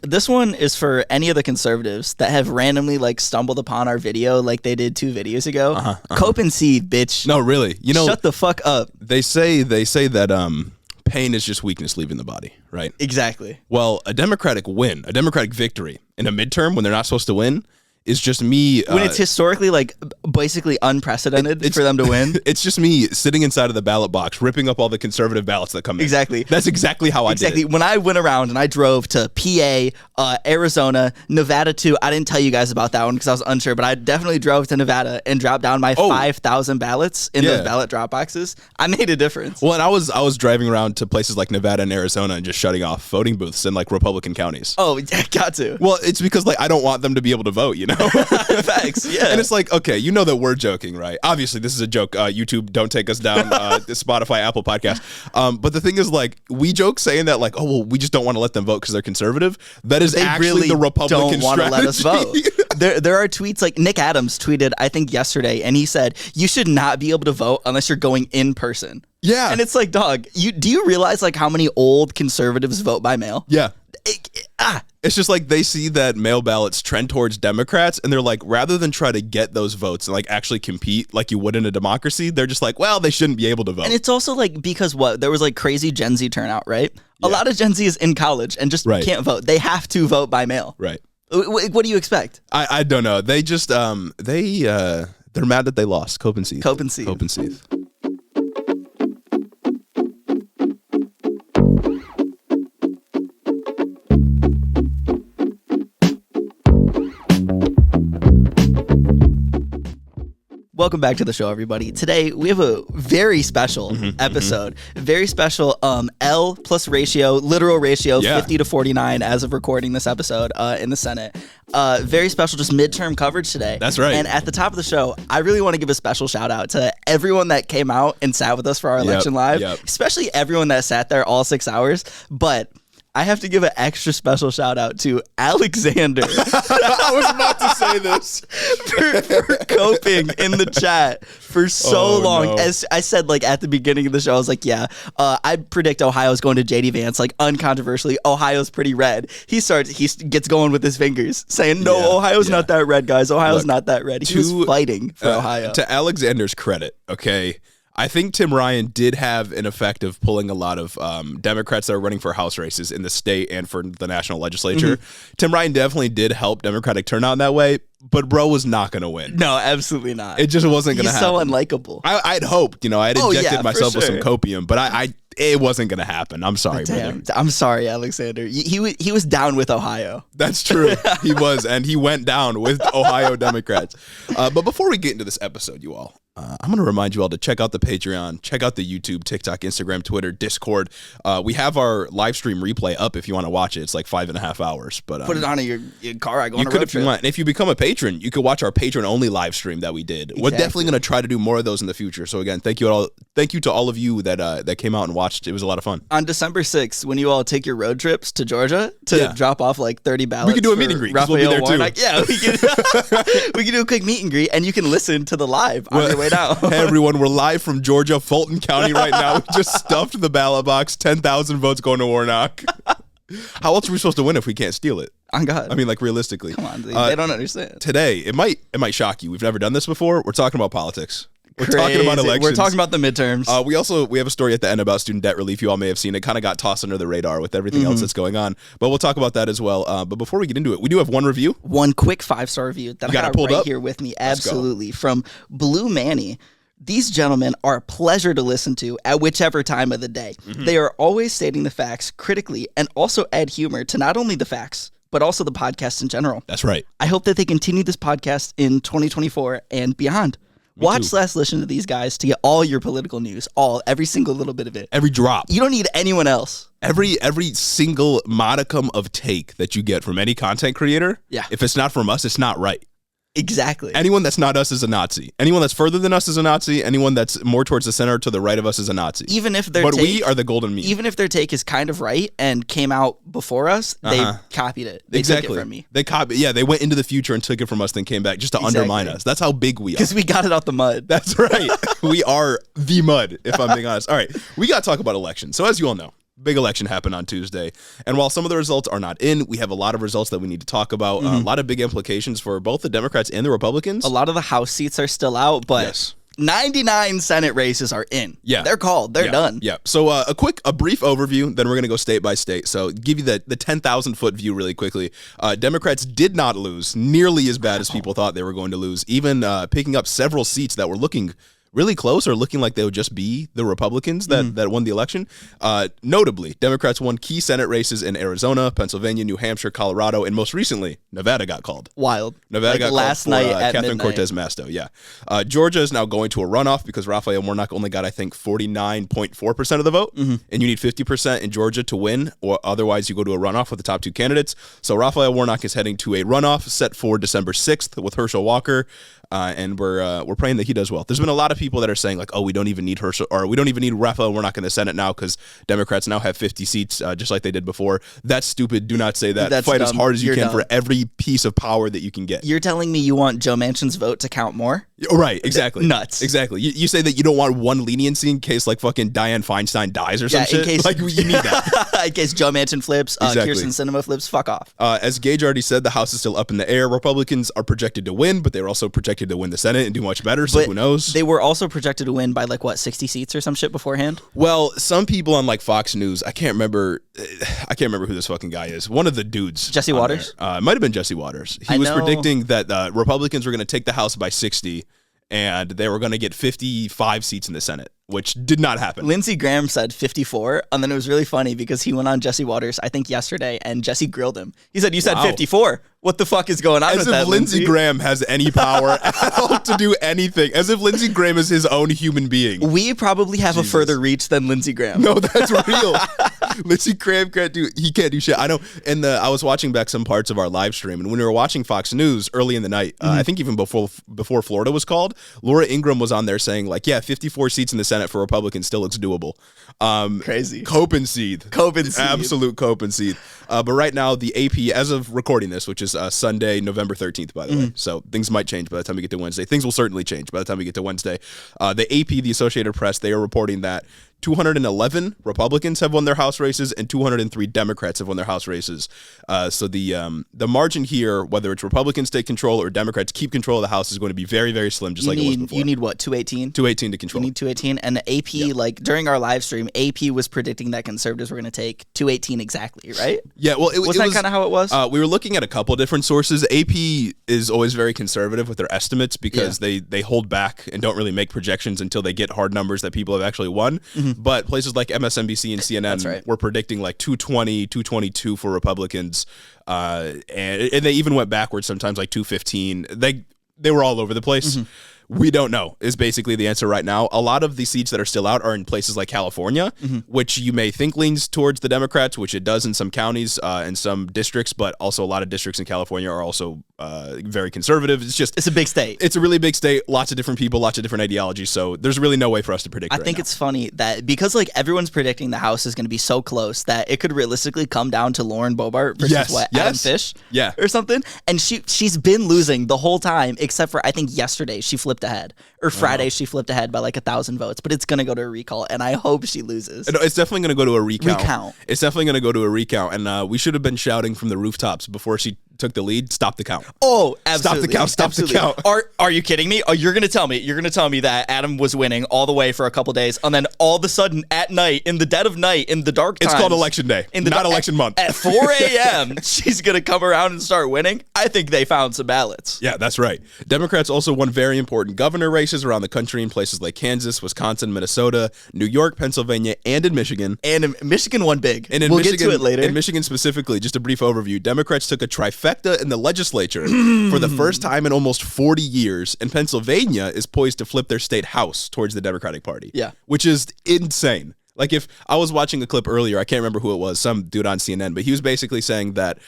This one is for any of the conservatives that have randomly like stumbled upon our video like they did 2 videos ago. Cope and seed, bitch. No, really. You know, shut the fuck up. They say that pain is just weakness leaving the body, right? Exactly. Well, a Democratic win, a Democratic victory in a midterm when they're not supposed to win is just me. When it's historically like basically unprecedented for them to win. It's just me sitting inside of the ballot box, ripping up all the conservative ballots that come in. Exactly. That's exactly how I did it. When I went around and I drove to PA, Arizona, Nevada too. I didn't tell you guys about that one because I was unsure, but I definitely drove to Nevada and dropped down my 5,000 ballots in those ballot drop boxes. I made a difference. Well, and I was driving around to places like Nevada and Arizona and just shutting off voting booths in like Republican counties. Oh, got to. Well, it's because like I don't want them to be able to vote, you know? Facts, yeah. And it's like, okay, you know that we're joking, right? Obviously, this is a joke. YouTube, don't take us down. Spotify, Apple Podcast. But the thing is, like, we joke saying that, like, oh, well, we just don't want to let them vote because they're conservative. That is actually really the Republican don't want to let us vote. strategy. There are tweets like Nick Adams tweeted, I think yesterday, and he said, you should not be able to vote unless you're going in person. Yeah. And it's like, dog, do you realize like how many old conservatives vote by mail? Yeah. It's just like they see that mail ballots trend towards Democrats and they're like, rather than try to get those votes and like actually compete like you would in a democracy, they're just like, well, they shouldn't be able to vote. And it's also like because there was like crazy Gen Z turnout, right? A lot of Gen Z is in college and just can't vote. They have to vote by mail. Right. What do you expect? I don't know. They just they're mad that they lost. Cope and Seath. Welcome back to the show, everybody. Today, we have a very special episode. Very special L plus ratio, literal ratio, 50 to 49 as of recording this episode in the Senate. Very special, just midterm coverage today. That's right. And at the top of the show, I really want to give a special shout out to everyone that came out and sat with us for our election live, especially everyone that sat there all 6 hours. But I have to give an extra special shout out to Alexander. I was about to say this. for coping in the chat for so long. No. As I said, like at the beginning of the show, I was like, I predict Ohio's going to JD Vance, like uncontroversially. Ohio's pretty red. He gets going with his fingers saying, no, Ohio's not that red, guys. Ohio's not that red. He was fighting for Ohio. To Alexander's credit, okay, I think Tim Ryan did have an effect of pulling a lot of Democrats that are running for House races in the state and for the national legislature. Tim Ryan definitely did help Democratic turnout in that way, but bro was not going to win. No, absolutely not. It just wasn't going to happen. He's so unlikable. I'd hoped, I had injected myself with some copium, but it wasn't going to happen. I'm sorry, brother. I'm sorry, Alexander. He was down with Ohio. That's true. He was, and he went down with Ohio Democrats. But before we get into this episode, you all, I'm going to remind you all to check out the Patreon, check out the YouTube, TikTok, Instagram, Twitter, Discord. We have our live stream replay up if you want to watch it. It's like 5.5 hours. But put it on in your car. I go on a road trip. If you want. And if you become a patron, you could watch our patron-only live stream that we did. Exactly. We're definitely going to try to do more of those in the future. So again, thank you to all of you that came out and wathed. It was a lot of fun. On December 6th, when you all take your road trips to Georgia to drop off like 30 ballots, we can do a meet and greet. We'll be there Warnock. Too. Yeah, we can do a quick meet and greet, and you can listen to the live on your way down. Hey everyone, we're live from Georgia, Fulton County right now. We just stuffed the ballot box. 10,000 votes going to Warnock. How else are we supposed to win if we can't steal it? On God. I mean, like realistically. Come on, they don't understand. Today, it might shock you. We've never done this before. We're talking about politics. We're talking about elections. We're talking about the midterms. We have a story at the end about student debt relief. You all may have seen it. Kind of got tossed under the radar with everything else that's going on. But we'll talk about that as well. But before we get into it, we do have one review. One quick 5-star review that I got right here with me. Absolutely. From Blue Manny. These gentlemen are a pleasure to listen to at whichever time of the day. They are always stating the facts critically and also add humor to not only the facts, but also the podcast in general. That's right. I hope that they continue this podcast in 2024 and beyond. Watch/listen to these guys to get all your political news, every single little bit of it. Every drop. You don't need anyone else. Every single modicum of take that you get from any content creator, if it's not from us, it's not right. Exactly. Anyone that's not us is a Nazi. Anyone that's further than us is a Nazi. Anyone that's more towards the center to the right of us is a Nazi. Even if we are the golden mean. Even if their take is kind of right and came out before us, they copied it. They took it from me. They went into the future and took it from us, then came back just to undermine us. That's how big we are. Because we got it out the mud. That's right. We are the mud, if I'm being honest. All right, we got to talk about elections. So as you all know, Big election happened on Tuesday. And while some of the results are not in, we have a lot of results that we need to talk about. A lot of big implications for both the Democrats and the Republicans. A lot of the House seats are still out, but... Yes. 99 Senate races are in. Yeah. They're called. They're done. Yeah. So a brief overview, then we're going to go state by state. So give you the 10,000-foot view really quickly. Democrats did not lose nearly as bad as people thought they were going to lose, even picking up several seats that were looking really close or looking like they would just be the Republicans that won the election. Notably, Democrats won key Senate races in Arizona, Pennsylvania, New Hampshire, Colorado, and most recently, Nevada got called. Wild. Nevada got last called for, night at Catherine midnight. Cortez Masto, yeah. Georgia is now going to a runoff because Raphael Warnock only got, I think, 49.4% of the vote, and you need 50% in Georgia to win, or otherwise you go to a runoff with the top two candidates. So Raphael Warnock is heading to a runoff set for December 6th with Herschel Walker, and we're praying that he does well. There's been a lot of people that are saying like, oh, we don't even need Herschel, or we don't even need Raphael Warnock in the Senate now because Democrats now have 50 seats, just like they did before. That's stupid. Do not say that. That's Fight dumb. as hard as you You're can dumb. for every piece of power that you can get. You're telling me you want Joe Manchin's vote to count more? Right, exactly. Nuts. Exactly. You say that you don't want one leniency in case like fucking Dianne Feinstein dies or some shit. In case, like you need that. in case Joe Manchin flips, Exactly. Kirsten Sinema flips, fuck off. As Gage already said, the House is still up in the air. Republicans are projected to win, but they're also projected to win the Senate and do much better, so who knows? They were also projected to win by 60 seats or some shit beforehand? Well, some people on like Fox News, I can't remember who this fucking guy is. One of the dudes. Jesse Waters? It might have been Jesse Waters. He was predicting that Republicans were going to take the House by 60 and they were going to get 55 seats in the Senate, which did not happen. Lindsey Graham said 54, and then it was really funny because he went on Jesse Waters, I think yesterday, and Jesse grilled him. He said, you said 54. What the fuck is going on with that, As if Lindsey Graham has any power at all to do anything. As if Lindsey Graham is his own human being. We probably have a further reach than Lindsey Graham. No, that's real. Lindsey Graham can't do shit. I know. And I was watching back some parts of our live stream, and when we were watching Fox News early in the night, I think even before Florida was called, Laura Ingraham was on there saying like, yeah, 54 seats in the Senate for Republicans still looks doable. Crazy. Cope and seethe. Absolute cope and seethe. But right now, the AP, as of recording this, which is Sunday, November 13th, by the way, so things might change by the time we get to Wednesday. Things will certainly change by the time we get to Wednesday. The AP, the Associated Press, they are reporting that 211 Republicans have won their House races and 203 Democrats have won their House races. So the margin here, whether it's Republicans take control or Democrats keep control of the House, is going to be very, very slim, just like it was before. You need what, 218? 218 to control. You need 218. And the AP, like during our live stream, AP was predicting that conservatives were going to take 218 exactly, right? Yeah, well, was that kind of how it was? We were looking at a couple different sources. AP is always very conservative with their estimates because they hold back and don't really make projections until they get hard numbers that people have actually won. But places like MSNBC and CNN were predicting like 220, 222 for Republicans, and they even went backwards sometimes, like 215. They were all over the place. We don't know is basically the answer right now. A lot of the seats that are still out are in places like California, which you may think leans towards the Democrats, which it does in some counties and some districts, but also a lot of districts in California are also very conservative. It's a big state. It's a really big state. Lots of different people, lots of different ideologies. So there's really no way for us to predict. I think it's funny that because like everyone's predicting the House is going to be so close that it could realistically come down to Lauren Boebert versus Adam Fish, or something. And she's been losing the whole time, except for I think yesterday she flipped ahead, or Friday she flipped ahead by like 1,000 votes. But it's going to go to a recall, and I hope she loses. No, it's definitely going to go to a recount. It's definitely going to go to a recount, and we should have been shouting from the rooftops before she took the lead. Stop the count. Oh, absolutely. Stop the count. Are you kidding me? Oh, you're gonna tell me that Adam was winning all the way for a couple days, and then all of a sudden at night, in the dead of night, in the dark times, it's called election day, not election month. At 4 a.m., she's gonna come around and start winning. I think they found some ballots. Yeah, that's right. Democrats also won very important governor races around the country in places like Kansas, Wisconsin, Minnesota, New York, Pennsylvania, and in Michigan. And Michigan won big. And we'll get to it later. In Michigan specifically, just a brief overview, Democrats took a trifecta in the legislature for the first time in almost 40 years, and Pennsylvania is poised to flip their state house towards the Democratic Party. Yeah. Which is insane. Like, if I was watching a clip earlier, I can't remember who it was, some dude on CNN, but he was basically saying that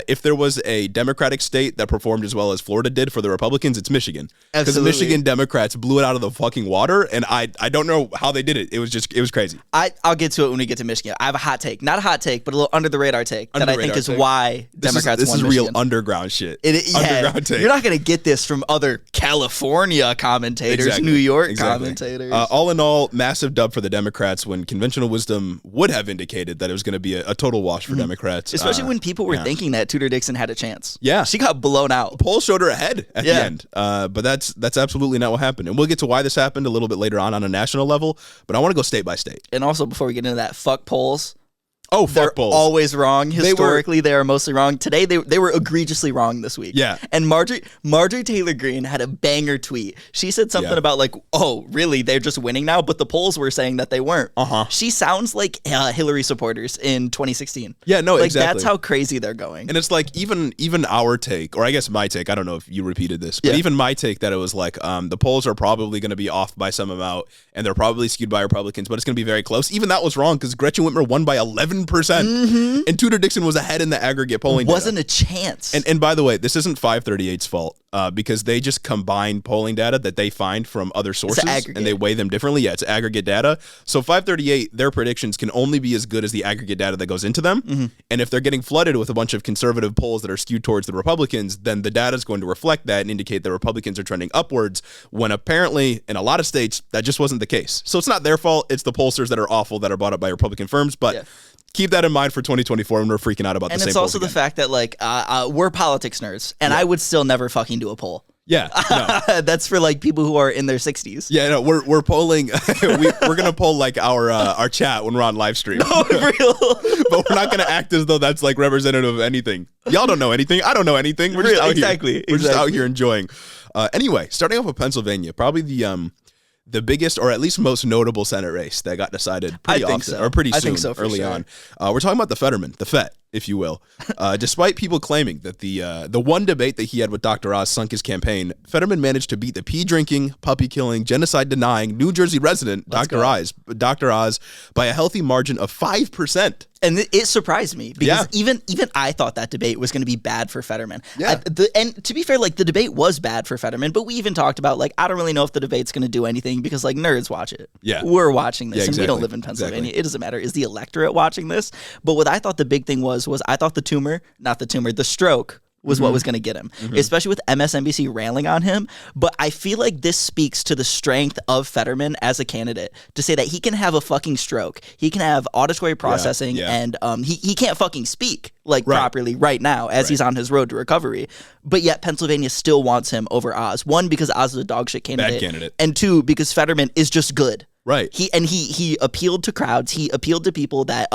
if there was a Democratic state that performed as well as Florida did for the Republicans, it's Michigan. Because the Michigan Democrats blew it out of the fucking water, and I don't know how they did it. It was crazy. I'll get to it when we get to Michigan. I have a hot take. Not a hot take, but a little under the radar take that I think is why Democrats won Michigan. This is real underground shit. Underground take. You're not going to get this from other California commentators, New York commentators. All in all, massive dub for the Democrats when conventional wisdom would have indicated that it was going to be a total wash for Democrats. Especially when people were thinking that Tudor Dixon had a chance. Yeah. She got blown out. Polls showed her ahead at the end. But that's absolutely not what happened. And we'll get to why this happened a little bit later on a national level. But I want to go state by state. And also, before we get into that, fuck polls. Oh, fuck polls. They're always wrong. Historically, they are mostly wrong. Today, they were egregiously wrong this week. Yeah. And Marjorie Taylor Greene had a banger tweet. She said something about like, oh, really? They're just winning now? But the polls were saying that they weren't. She sounds like Hillary supporters in 2016. Yeah, no, like, exactly. That's how crazy they're going. And it's like even our take, or I guess my take, I don't know if you repeated this, but even my take that it was like the polls are probably going to be off by some amount and they're probably skewed by Republicans, but it's going to be very close. Even that was wrong because Gretchen Whitmer won by 11%. And Tudor Dixon was ahead in the aggregate polling data. Wasn't a chance. And by the way, this isn't 538's fault because they just combine polling data that they find from other sources and they weigh them differently. Yeah, it's aggregate data. So 538, their predictions can only be as good as the aggregate data that goes into them. And if they're getting flooded with a bunch of conservative polls that are skewed towards the Republicans, then the data is going to reflect that and indicate that Republicans are trending upwards when apparently in a lot of states that just wasn't the case. So it's not their fault. It's the pollsters that are awful that are bought up by Republican firms. But keep that in mind for 2024 when we're freaking out about the same polls. And it's also the fact that like we're politics nerds, and I would still never fucking do a poll. Yeah, no. That's for like people who are in their 60s. Yeah, no, we're polling. we're gonna poll like our chat when we're on live stream. No, real. But we're not gonna act as though that's like representative of anything. Y'all don't know anything. I don't know anything. We're just out here. We're just out here enjoying. Anyway, starting off with Pennsylvania, probably the biggest or at least most notable Senate race that got decided pretty often or pretty soon early on. We're talking about the Fetterman, the FET, if you will. Despite people claiming that the one debate that he had with Dr. Oz sunk his campaign, Fetterman managed to beat the pea-drinking, puppy-killing, genocide-denying New Jersey resident Dr. Oz by a healthy margin of 5%. And it surprised me because even I thought that debate was going to be bad for Fetterman. Yeah. And to be fair, like the debate was bad for Fetterman, but we even talked about like I don't really know if the debate's going to do anything because like nerds watch it. Yeah, we're watching this, and we don't live in Pennsylvania. It doesn't matter. Is the electorate watching this? But what I thought the big thing was I thought the stroke was what was going to get him, especially with MSNBC railing on him. But I feel like this speaks to the strength of Fetterman as a candidate to say that he can have a fucking stroke. He can have auditory processing and he can't fucking speak properly right now as he's on his road to recovery. But yet Pennsylvania still wants him over Oz. One, because Oz is a dog shit candidate. Bad candidate. And two, because Fetterman is just good. Right. He appealed to crowds. He appealed to people that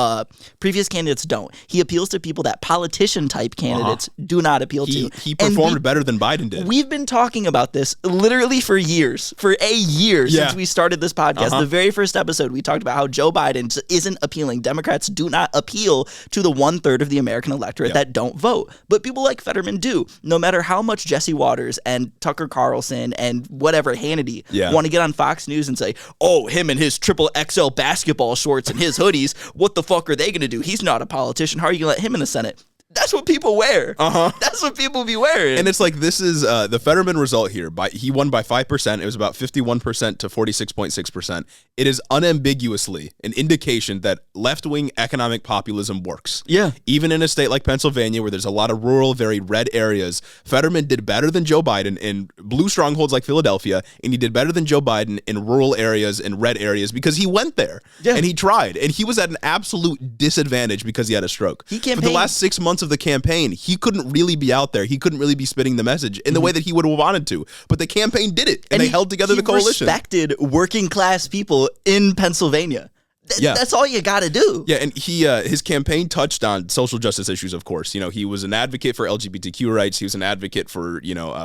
previous candidates don't. He appeals to people that politician type candidates do not appeal to. He performed better than Biden did. We've been talking about this literally for years, since we started this podcast. The very first episode, we talked about how Joe Biden isn't appealing. Democrats do not appeal to the 1/3 of the American electorate that don't vote. But people like Fetterman do. No matter how much Jesse Waters and Tucker Carlson and whatever Hannity want to get on Fox News and say, oh, him and his triple XL basketball shorts and his hoodies, what the fuck are they going to do? He's not a politician. How are you going to let him in the Senate? That's what people wear. That's what people be wearing. And it's like, this is the Fetterman result here. He won by 5%. It was about 51% to 46.6%. It is unambiguously an indication that left-wing economic populism works. Yeah. Even in a state like Pennsylvania, where there's a lot of rural, very red areas, Fetterman did better than Joe Biden in blue strongholds like Philadelphia, and he did better than Joe Biden in rural areas and red areas because he went there. And he tried. And he was at an absolute disadvantage because he had a stroke. He campaigned. For the last 6 months of the campaign, he couldn't really be out there. He couldn't really be spitting the message in the way that he would have wanted to. But the campaign did it, and they held together the coalition. He respected working class people in Pennsylvania. That's all you got to do. Yeah, and his campaign touched on social justice issues, of course. You know, he was an advocate for LGBTQ rights. He was an advocate for,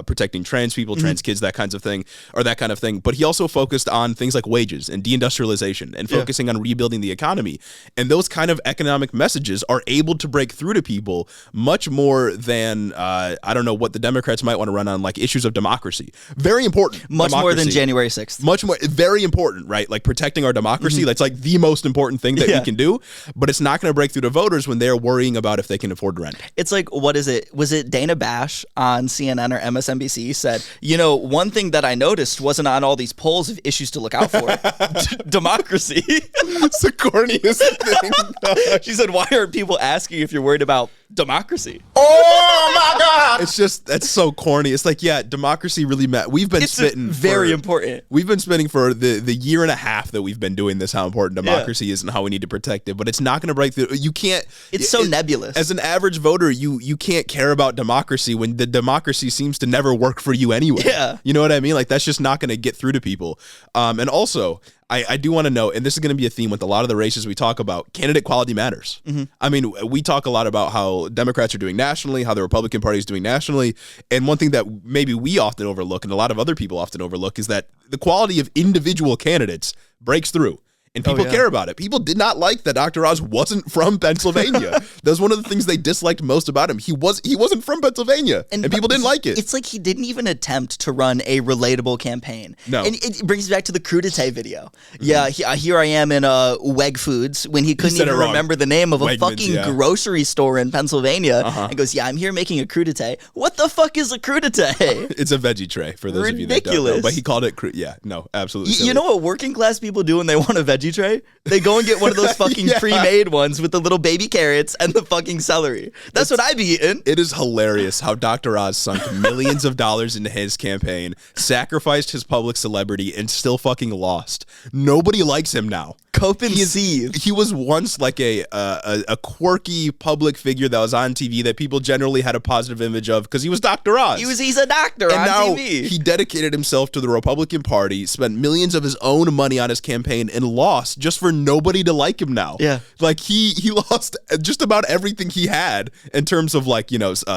protecting trans people, trans kids, that kind of thing. But he also focused on things like wages and deindustrialization and focusing on rebuilding the economy. And those kind of economic messages are able to break through to people much more than, I don't know, what the Democrats might want to run on, like issues of democracy. Very important. Much more than January 6th. Much more. Very important, right? Like protecting our democracy. That's like the most important thing that we can do, but it's not going to break through to voters when they're worrying about if they can afford rent. It's like, what is it? Was it Dana Bash on CNN or MSNBC said, one thing that I noticed wasn't on all these polls of issues to look out for. Democracy. It's the corniest thing. She said, why aren't people asking if you're worried about democracy? Oh! Oh my God. It's just, that's so corny. It's like, yeah, democracy really We've been spitting very important. We've been spitting for the year and a half that we've been doing this, how important democracy is and how we need to protect it. But it's not going to break through. You can't. It's so nebulous. As an average voter, you can't care about democracy when the democracy seems to never work for you anyway. Yeah. You know what I mean? Like, that's just not going to get through to people. And also, I do want to note, and this is going to be a theme with a lot of the races we talk about, candidate quality matters. Mm-hmm. I mean, we talk a lot about how Democrats are doing nationally, how the Republican Party is doing nationally, and one thing that maybe we often overlook, and a lot of other people often overlook, is that the quality of individual candidates breaks through. And people care about it. People did not like that Dr. Oz wasn't from Pennsylvania. That was one of the things they disliked most about him. He wasn't from Pennsylvania, and people didn't like it. It's like he didn't even attempt to run a relatable campaign. No. And it brings me back to the crudité video. Mm-hmm. Yeah, here I am in Weg Foods when he couldn't even remember the name of a fucking grocery store in Pennsylvania. And goes, yeah, I'm here making a crudité. What the fuck is a crudité? It's a veggie tray, for those of you that don't know. But he called it absolutely silly. You know what working class people do when they want a veggie tray? They go and get one of those fucking pre-made ones with the little baby carrots and the fucking celery. That's what I be eating. It is hilarious how Dr. Oz sunk millions of dollars into his campaign, sacrificed his public celebrity, and still fucking lost. Nobody likes him now. Cope and seethe. He was once like a quirky public figure that was on TV that people generally had a positive image of because he was Dr. Oz. He's a doctor on TV. He dedicated himself to the Republican Party, spent millions of his own money on his campaign, and lost just for nobody to like him now. Yeah. Like he lost just about everything he had in terms of like,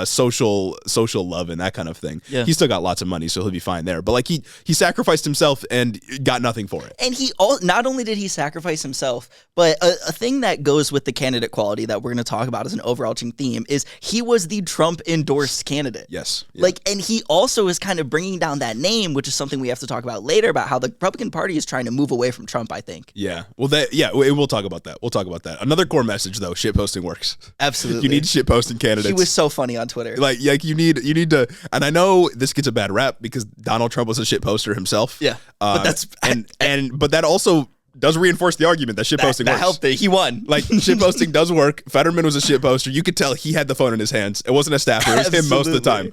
social love and that kind of thing. Yeah. He still got lots of money, so he'll be fine there. But like he sacrificed himself and got nothing for it. And not only did he sacrifice himself, but a thing that goes with the candidate quality that we're going to talk about as an overarching theme is he was the Trump endorsed candidate. Yes. Yeah. Like, and he also is kind of bringing down that name, which is something we have to talk about later about how the Republican Party is trying to move away from Trump, I think. Yeah. Well, we'll talk about that. We'll talk about that. Another core message though, shit posting works. Absolutely. You need shit posting candidates. He was so funny on Twitter. Like you need to, and I know this gets a bad rap because Donald Trump was a shit poster himself. Yeah. But that's but that also does reinforce the argument that shitposting works. Helped it. He won. Like, shitposting does work. Fetterman was a shitposter. You could tell he had the phone in his hands. It wasn't a staffer. It was him most of the time.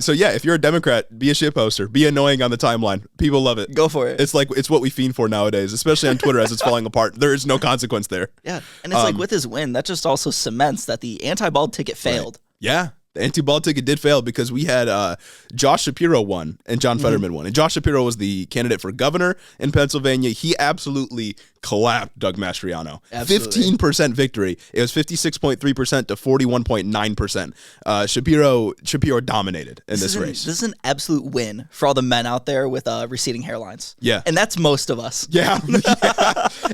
So yeah, if you're a Democrat, be a shitposter. Be annoying on the timeline. People love it. Go for it. It's what we fiend for nowadays, especially on Twitter as it's falling apart. There is no consequence there. Yeah. And it's like with his win, that just also cements that the anti-bald ticket failed. Right. Yeah. The anti-bald ticket did fail because we had Josh Shapiro won and John Fetterman won. And Josh Shapiro was the candidate for governor in Pennsylvania. He absolutely clapped Doug Mastriano. Absolutely. 15% victory. It was 56.3% to 41.9%. Shapiro dominated in this race. This is an absolute win for all the men out there with receding hairlines. Yeah. And that's most of us. Yeah.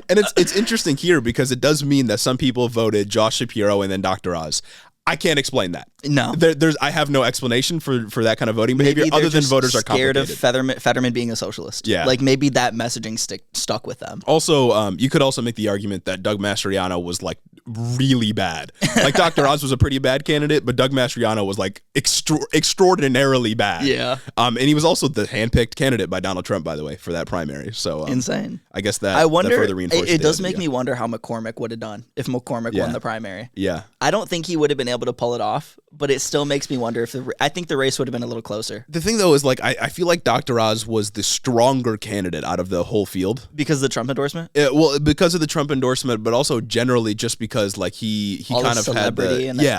And it's interesting here because it does mean that some people voted Josh Shapiro and then Dr. Oz. I can't explain that. No, I have no explanation for that kind of voting behavior other than voters are scared complicated. of Fetterman being a socialist. Yeah, like maybe that messaging stuck with them. Also, you could also make the argument that Doug Mastriano was like really bad. Like Dr. Oz was a pretty bad candidate, but Doug Mastriano was like extraordinarily bad. Yeah, and he was also the handpicked candidate by Donald Trump, by the way, for that primary. So insane. I guess that I wonder. That further reinforces it does make me wonder how McCormick would have done if McCormick won the primary. Yeah, I don't think he would have been able to pull it off, but it still makes me wonder if I think the race would have been a little closer. The thing though is like I feel like Dr. Oz was the stronger candidate out of the whole field because of the Trump endorsement. Well, because of the Trump endorsement, but also generally just because like he kind of had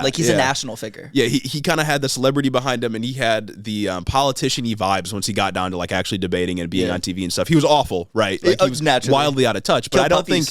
like he's a national figure. Yeah, he kind of had the celebrity behind him, and he had the politician-y vibes once he got down to like actually debating and being on TV and stuff. He was awful, right? Like he was wildly out of touch. But I don't think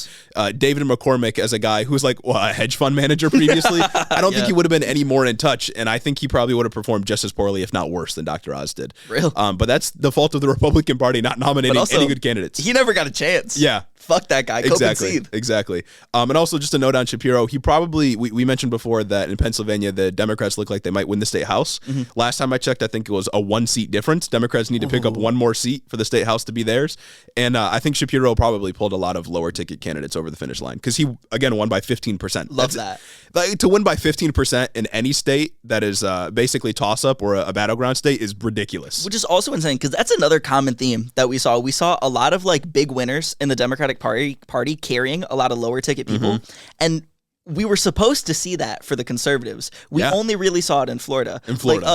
David McCormick, as a guy who's like a hedge fund manager previously, I don't think he would have been any more in touch, and I think he probably would have performed just as poorly, if not worse, than Dr. Oz did. Really? But that's the fault of the Republican Party not nominating any good candidates. He never got a chance. Yeah. Fuck that guy. Exactly. And also just a note on Shapiro, he probably, we mentioned before that in Pennsylvania, the Democrats look like they might win the state house. Mm-hmm. Last time I checked, I think it was a 1-seat difference. Democrats need to pick up one more seat for the state house to be theirs. And I think Shapiro probably pulled a lot of lower ticket candidates over the finish line because he, again, won by 15%. Love that. Like, to win by 15% in any state that is basically toss-up or a battleground state is ridiculous. Which is also insane because that's another common theme that we saw. We saw a lot of like big winners in the Democratic Party carrying a lot of lower ticket people. Mm-hmm. And we were supposed to see that for the conservatives. We only really saw it in Florida.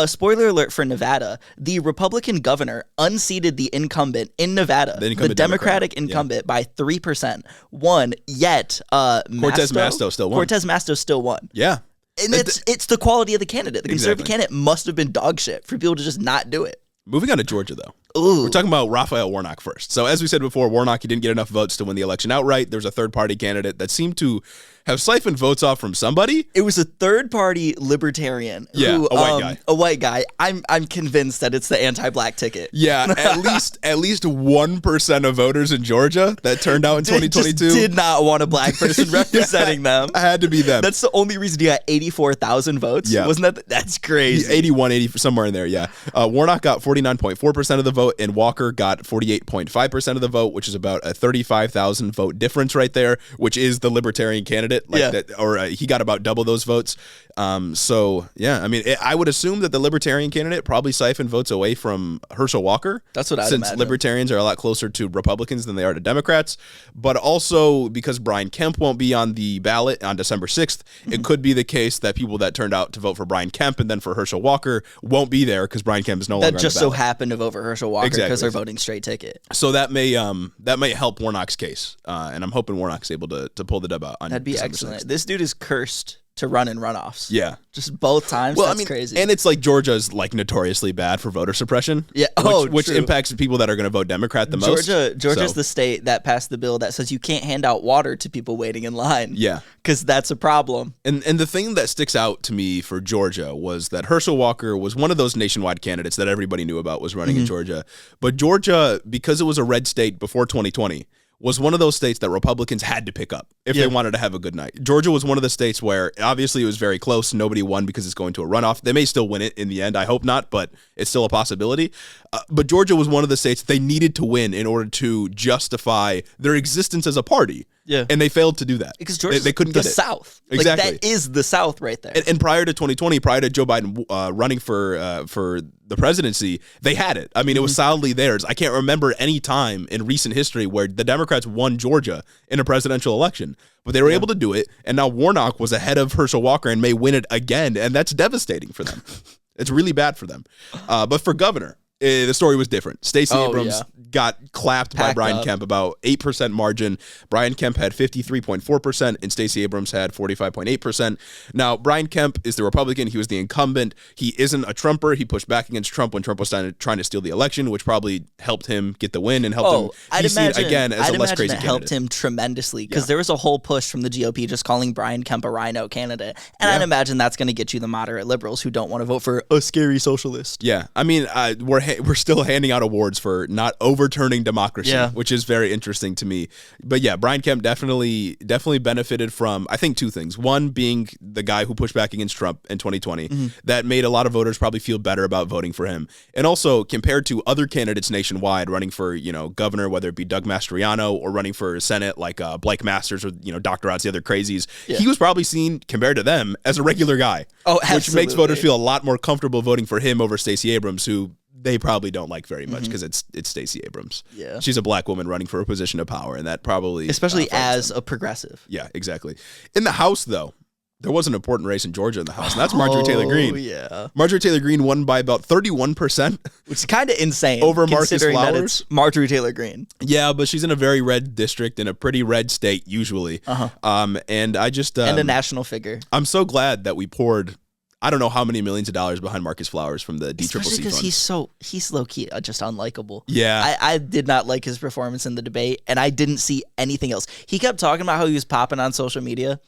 Spoiler alert for Nevada, the Republican governor unseated the incumbent in Nevada, the Democratic incumbent, by 3%. Yet Cortez Masto still won. Yeah. And it's the quality of the candidate. The conservative candidate must have been dog shit for people to just not do it. Moving on to Georgia, though. Ooh. We're talking about Raphael Warnock first. So as we said before, Warnock, he didn't get enough votes to win the election outright. There's a third-party candidate that seemed to have siphoned votes off from somebody. It was a third-party libertarian. Yeah, a white guy. A white guy. I'm convinced that it's the anti-black ticket. Yeah, at least 1% of voters in Georgia that turned out in 2022 just did not want a black person representing them. Had to be them. That's the only reason you got 84,000 votes. Yeah. Wasn't that? That's crazy. 81, 80, somewhere in there, yeah. Warnock got 49.4% of the vote, and Walker got 48.5% of the vote, which is about a 35,000 vote difference right there, which is the libertarian candidate. He got about double those votes. So, yeah, I mean, I would assume that the libertarian candidate probably siphoned votes away from Herschel Walker. That's what I'd imagine. Since libertarians are a lot closer to Republicans than they are to Democrats. But also, because Brian Kemp won't be on the ballot on December 6th, it could be the case that people that turned out to vote for Brian Kemp and then for Herschel Walker won't be there because Brian Kemp is no longer on the ballot. That just so happened to vote for Herschel Walker because they're voting straight ticket. So that may help Warnock's case. And I'm hoping Warnock's able to pull the dub out on That'd be December excellent. 6th. This dude is cursed to run in runoffs. Yeah. Just both times. Well, that's crazy. And it's like Georgia's like notoriously bad for voter suppression. Yeah. Which impacts the people that are going to vote Democrat the most. Georgia's the state that passed the bill that says you can't hand out water to people waiting in line. Yeah. Because that's a problem. And the thing that sticks out to me for Georgia was that Herschel Walker was one of those nationwide candidates that everybody knew about was running in Georgia. But Georgia, because it was a red state before 2020, was one of those states that Republicans had to pick up if they wanted to have a good night. Georgia was one of the states where obviously it was very close. Nobody won because it's going to a runoff. They may still win it in the end. I hope not, but it's still a possibility. But Georgia was one of the states they needed to win in order to justify their existence as a party. Yeah. And they failed to do that. Because Georgia's they couldn't get it. The South. Exactly. Like, that is the South right there. And prior to 2020, prior to Joe Biden running for the presidency, they had it. I mean, it was solidly theirs. I can't remember any time in recent history where the Democrats won Georgia in a presidential election. But they were able to do it, and now Warnock was ahead of Herschel Walker and may win it again, and that's devastating for them. It's really bad for them. But for governor, the story was different. Stacey Abrams got clapped by Brian Kemp, about 8% margin. Brian Kemp had 53.4%, and Stacey Abrams had 45.8%. Now, Brian Kemp is the Republican. He was the incumbent. He isn't a Trumper. He pushed back against Trump when Trump was trying to steal the election, which probably helped him get the win and helped him be seen again as a less crazy candidate. It helped him tremendously because there was a whole push from the GOP just calling Brian Kemp a rhino candidate. And I'd imagine that's going to get you the moderate liberals who don't want to vote for a scary socialist. Yeah. I mean, we're still handing out awards for not overturning democracy, which is very interesting to me. But yeah, Brian Kemp definitely benefited from, I think, two things. One, being the guy who pushed back against Trump in 2020. That made a lot of voters probably feel better about voting for him. And also, compared to other candidates nationwide running for, governor, whether it be Doug Mastriano or running for Senate like Blake Masters or, Dr. Oz, the other crazies, he was probably seen, compared to them, as a regular guy. Oh, absolutely. Which makes voters feel a lot more comfortable voting for him over Stacey Abrams, who they probably don't like very much because it's Stacey Abrams. Yeah. She's a black woman running for a position of power, and that probably... Especially as a progressive. Yeah, exactly. In the House, though, there was an important race in Georgia in the House, and that's Marjorie Taylor Greene. Yeah. Marjorie Taylor Greene won by about 31%. Which is kind of insane. Over Marcus Flowers. Marjorie Taylor Greene. Yeah, but she's in a very red district in a pretty red state, usually. And I just... and a national figure. I'm so glad that we poured... I don't know how many millions of dollars behind Marcus Flowers from the DCCC fund. Because he's low-key just unlikable. Yeah. I did not like his performance in the debate, and I didn't see anything else. He kept talking about how he was popping on social media.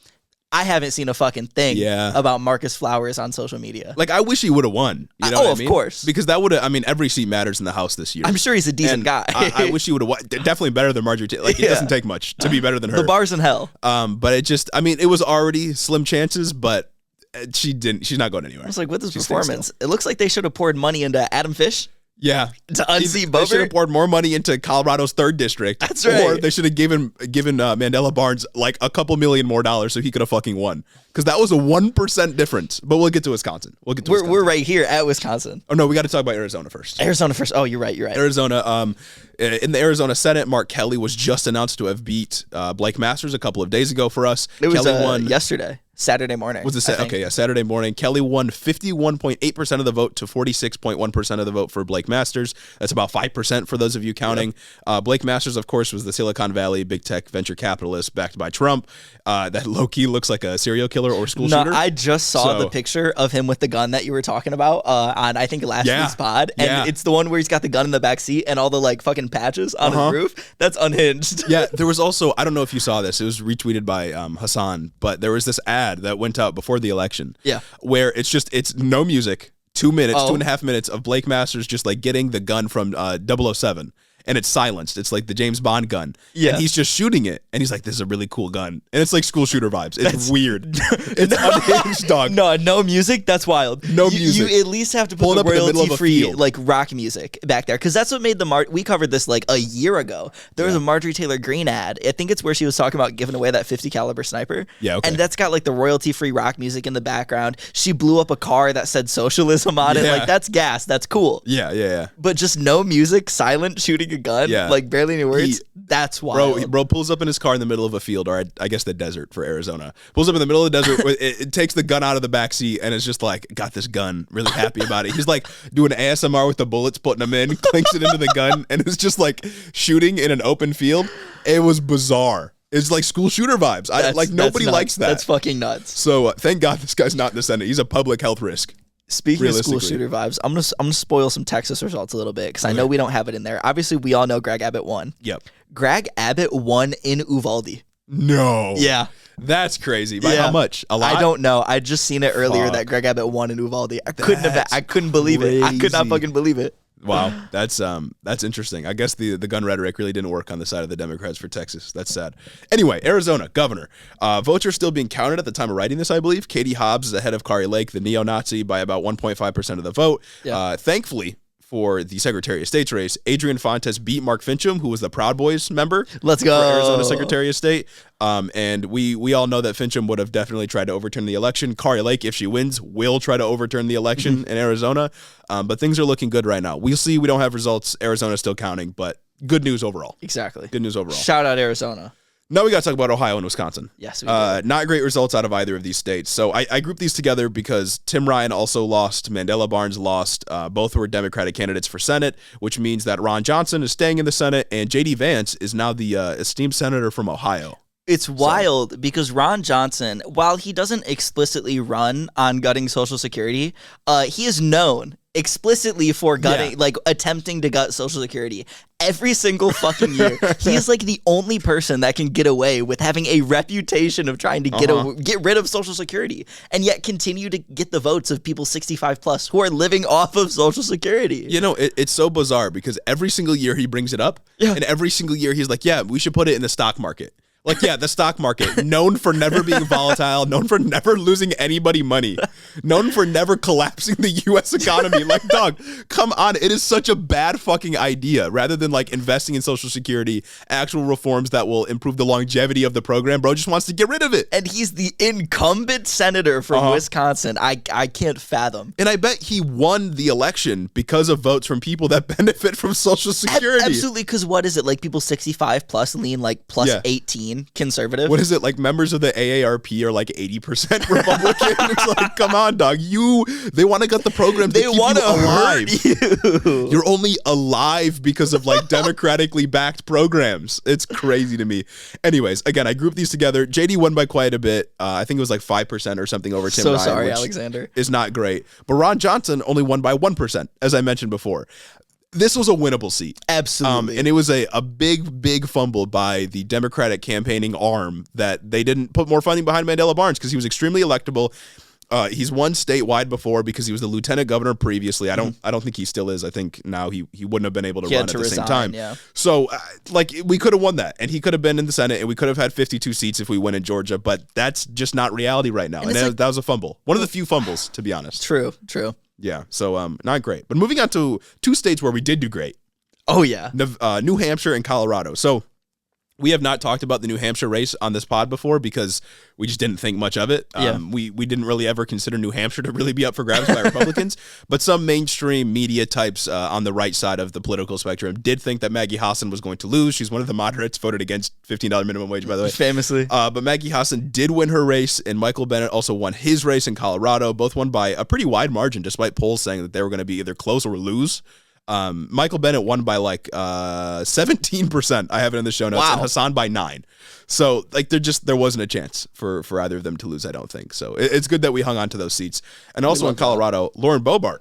I haven't seen a fucking thing about Marcus Flowers on social media. Like, I wish he would have won. You know what I mean? Of course. Because that would have, every seat matters in the House this year. I'm sure he's a decent guy. I wish he would have won. Definitely better than Marjorie Taylor. Like, it doesn't take much to be better than her. The bar's in hell. But it just, it was already slim chances, but she's not going anywhere. I was like, with this performance, it looks like they should have poured money into Adam Fish. To unseat Boebert? They should have poured more money into Colorado's 3rd district. That's right. Or they should have given Mandela Barnes like a couple $million more so he could have fucking won. Because that was a 1% difference. But we'll get to Wisconsin. We're right here at Wisconsin. Oh, no, we got to talk about Arizona first. Oh, you're right. Arizona, in the Arizona Senate, Mark Kelly was just announced to have beat Blake Masters a couple of days ago for us. It was Kelly won yesterday. Saturday morning. Saturday morning. Kelly won 51.8% of the vote to 46.1% of the vote for Blake Masters. That's about 5% for those of you counting. Yep. Blake Masters, of course, was the Silicon Valley big tech venture capitalist backed by Trump. That low-key looks like a serial killer or school shooter. I just saw the picture of him with the gun that you were talking about on, I think, last week's pod. And it's the one where he's got the gun in the back seat and all the like fucking patches on his roof. That's unhinged. Yeah, there was also, I don't know if you saw this, it was retweeted by Hassan, but there was this ad that went out before the election. Yeah. Where it's no music, 2 minutes, 2.5 minutes of Blake Masters just like getting the gun from 007. And it's silenced. It's like the James Bond gun. Yeah. And he's just shooting it. And he's like, this is a really cool gun. And it's like school shooter vibes. It's weird. It's unhinged, dog. No music? That's wild. No music. You at least have to put the royalty-free like rock music back there. Because that's what made we covered this like a year ago. There was a Marjorie Taylor Greene ad. I think it's where she was talking about giving away that 50 caliber sniper. Yeah, okay. And that's got like the royalty-free rock music in the background. She blew up a car that said socialism on it. Like that's gas. That's cool. Yeah. But just no music, silent shooting a gun, like barely any words. That's wild. Bro pulls up in his car in the middle of a field, or I guess the desert for Arizona. Pulls up in the middle of the desert. It takes the gun out of the back seat and is just like, got this gun. Really happy about it. He's like doing ASMR with the bullets, putting them in, clinks it into the gun, and it's just like shooting in an open field. It was bizarre. It's like school shooter vibes. Nobody likes that. That's fucking nuts. So thank God this guy's not in the Senate. He's a public health risk. Speaking of school shooter vibes, I'm gonna spoil some Texas results a little bit because I know we don't have it in there. Obviously, we all know Greg Abbott won. Yep. Greg Abbott won in Uvalde. No. Yeah. That's crazy. By how much? A lot? I don't know. I just seen it earlier that Greg Abbott won in Uvalde. I couldn't believe it. I could not fucking believe it. Wow, that's interesting. I guess the gun rhetoric really didn't work on the side of the Democrats for Texas. That's sad. Anyway, Arizona governor. Votes are still being counted at the time of writing this, I believe. Katie Hobbs is ahead of Kari Lake, the neo-Nazi, by about 1.5% of the vote. Yeah. Thankfully, for the Secretary of State's race, Adrian Fontes beat Mark Fincham, who was the Proud Boys member. Let's go. For Arizona Secretary of State. And we all know that Fincham would have definitely tried to overturn the election. Kari Lake, if she wins, will try to overturn the election in Arizona. But things are looking good right now. We'll see. We don't have results. Arizona's still counting, but good news overall. Exactly. Good news overall. Shout out Arizona. Now we got to talk about Ohio and Wisconsin. Yes, we do. Not great results out of either of these states. So I grouped these together because Tim Ryan also lost, Mandela Barnes lost. Both were Democratic candidates for Senate, which means that Ron Johnson is staying in the Senate, and J.D. Vance is now the esteemed senator from Ohio. It's wild because Ron Johnson, while he doesn't explicitly run on gutting Social Security, he is known explicitly for gutting, like attempting to gut Social Security every single fucking year. He is like the only person that can get away with having a reputation of trying to get rid of Social Security and yet continue to get the votes of people 65 plus who are living off of Social Security. You know, it's so bizarre because every single year he brings it up, and every single year he's like, yeah, we should put it in the stock market. Like, yeah, the stock market, known for never being volatile, known for never losing anybody money, known for never collapsing the U.S. economy. Like, dog, come on. It is such a bad fucking idea. Rather than, like, investing in Social Security, actual reforms that will improve the longevity of the program, bro just wants to get rid of it. And he's the incumbent senator from Wisconsin. I can't fathom. And I bet he won the election because of votes from people that benefit from Social Security. Absolutely, because what is it? Like, people 65 plus lean, like, plus 18 conservative. What is it? Like, members of the AARP are like 80% Republican. It's like, come on, dog. They want to gut the program. They want to hurt you. You're only alive because of like democratically backed programs. It's crazy to me. Anyways, again, I grouped these together. JD won by quite a bit. I think it was like 5% or something over Tim Ryan. So sorry, Alexander. Is not great. But Ron Johnson only won by 1%, as I mentioned before. This was a winnable seat. Absolutely. And it was a big fumble by the Democratic campaigning arm that they didn't put more funding behind Mandela Barnes because he was extremely electable. He's won statewide before because he was the lieutenant governor previously. I don't think he still is. I think now he wouldn't have been able to run at the same time. Yeah. So like we could have won that and he could have been in the Senate and we could have had 52 seats if we win in Georgia, but that's just not reality right now. And that was a fumble. One of the few fumbles, to be honest. True. Yeah, so not great. But moving on to two states where we did do great. Oh, yeah. New Hampshire and Colorado. So we have not talked about the New Hampshire race on this pod before because we just didn't think much of it. We didn't really ever consider New Hampshire to really be up for grabs by Republicans. But some mainstream media types on the right side of the political spectrum did think that Maggie Hassan was going to lose. She's one of the moderates, voted against $15 minimum wage, by the way. Famously. But Maggie Hassan did win her race, and Michael Bennet also won his race in Colorado. Both won by a pretty wide margin, despite polls saying that they were going to be either close or lose. Michael Bennet won by like 17%. I have it in the show notes. Wow. And Hassan by 9%. So like there wasn't a chance for either of them to lose, I don't think. So it's good that we hung on to those seats. And also in Colorado, Lauren Boebert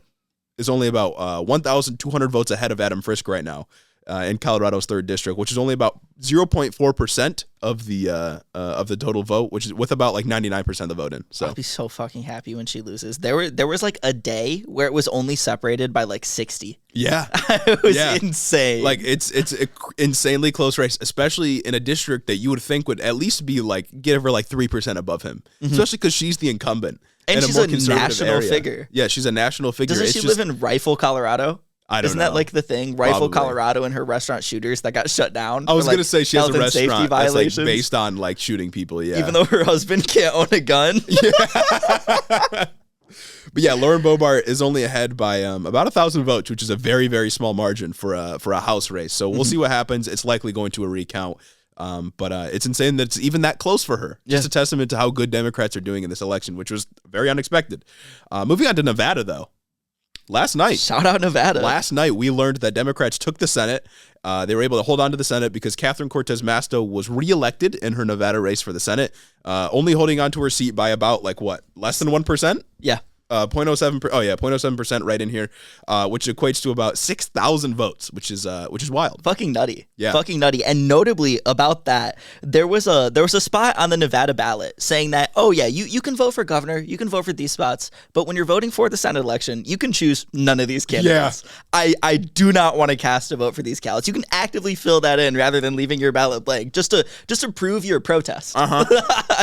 is only about 1,200 votes ahead of Adam Frisk right now in Colorado's 3rd district, which is only about 0.4% of the total vote, which is with about like 99% of the vote in. So I'll be so fucking happy when she loses. There was like a day where it was only separated by like 60. Yeah. It was insane. Like it's an insanely close race, especially in a district that you would think would at least be like give her like 3% above him, especially because she's the incumbent. And she's a national figure. Yeah, she's a national figure. Doesn't she live in Rifle, Colorado? I don't know. Isn't that like the thing? Rifle, Colorado, and her restaurant shooters that got shut down. I was going to say she has a restaurant that's like violations. based on like shooting people, yeah. Even though her husband can't own a gun. Yeah. But yeah, Lauren Boebert is only ahead by about 1,000 votes, which is a very, very small margin for a House race. So we'll see what happens. It's likely going to a recount. But it's insane that it's even that close for her. Just a testament to how good Democrats are doing in this election, which was very unexpected. Moving on to Nevada, though. Last night. Shout out Nevada. Last night, we learned that Democrats took the Senate. They were able to hold on to the Senate because Catherine Cortez Masto was reelected in her Nevada race for the Senate, only holding on to her seat by about, like, what, less than 1%? Yeah. 0.07% right in here, which equates to about 6,000 votes, which is wild. Fucking nutty. Yeah. Fucking nutty. And notably about that, there was a spot on the Nevada ballot saying that, oh yeah, you can vote for governor, you can vote for these spots, but when you're voting for the Senate election, you can choose none of these candidates. Yeah. I do not want to cast a vote for these ballots. You can actively fill that in rather than leaving your ballot blank, just to prove your protest.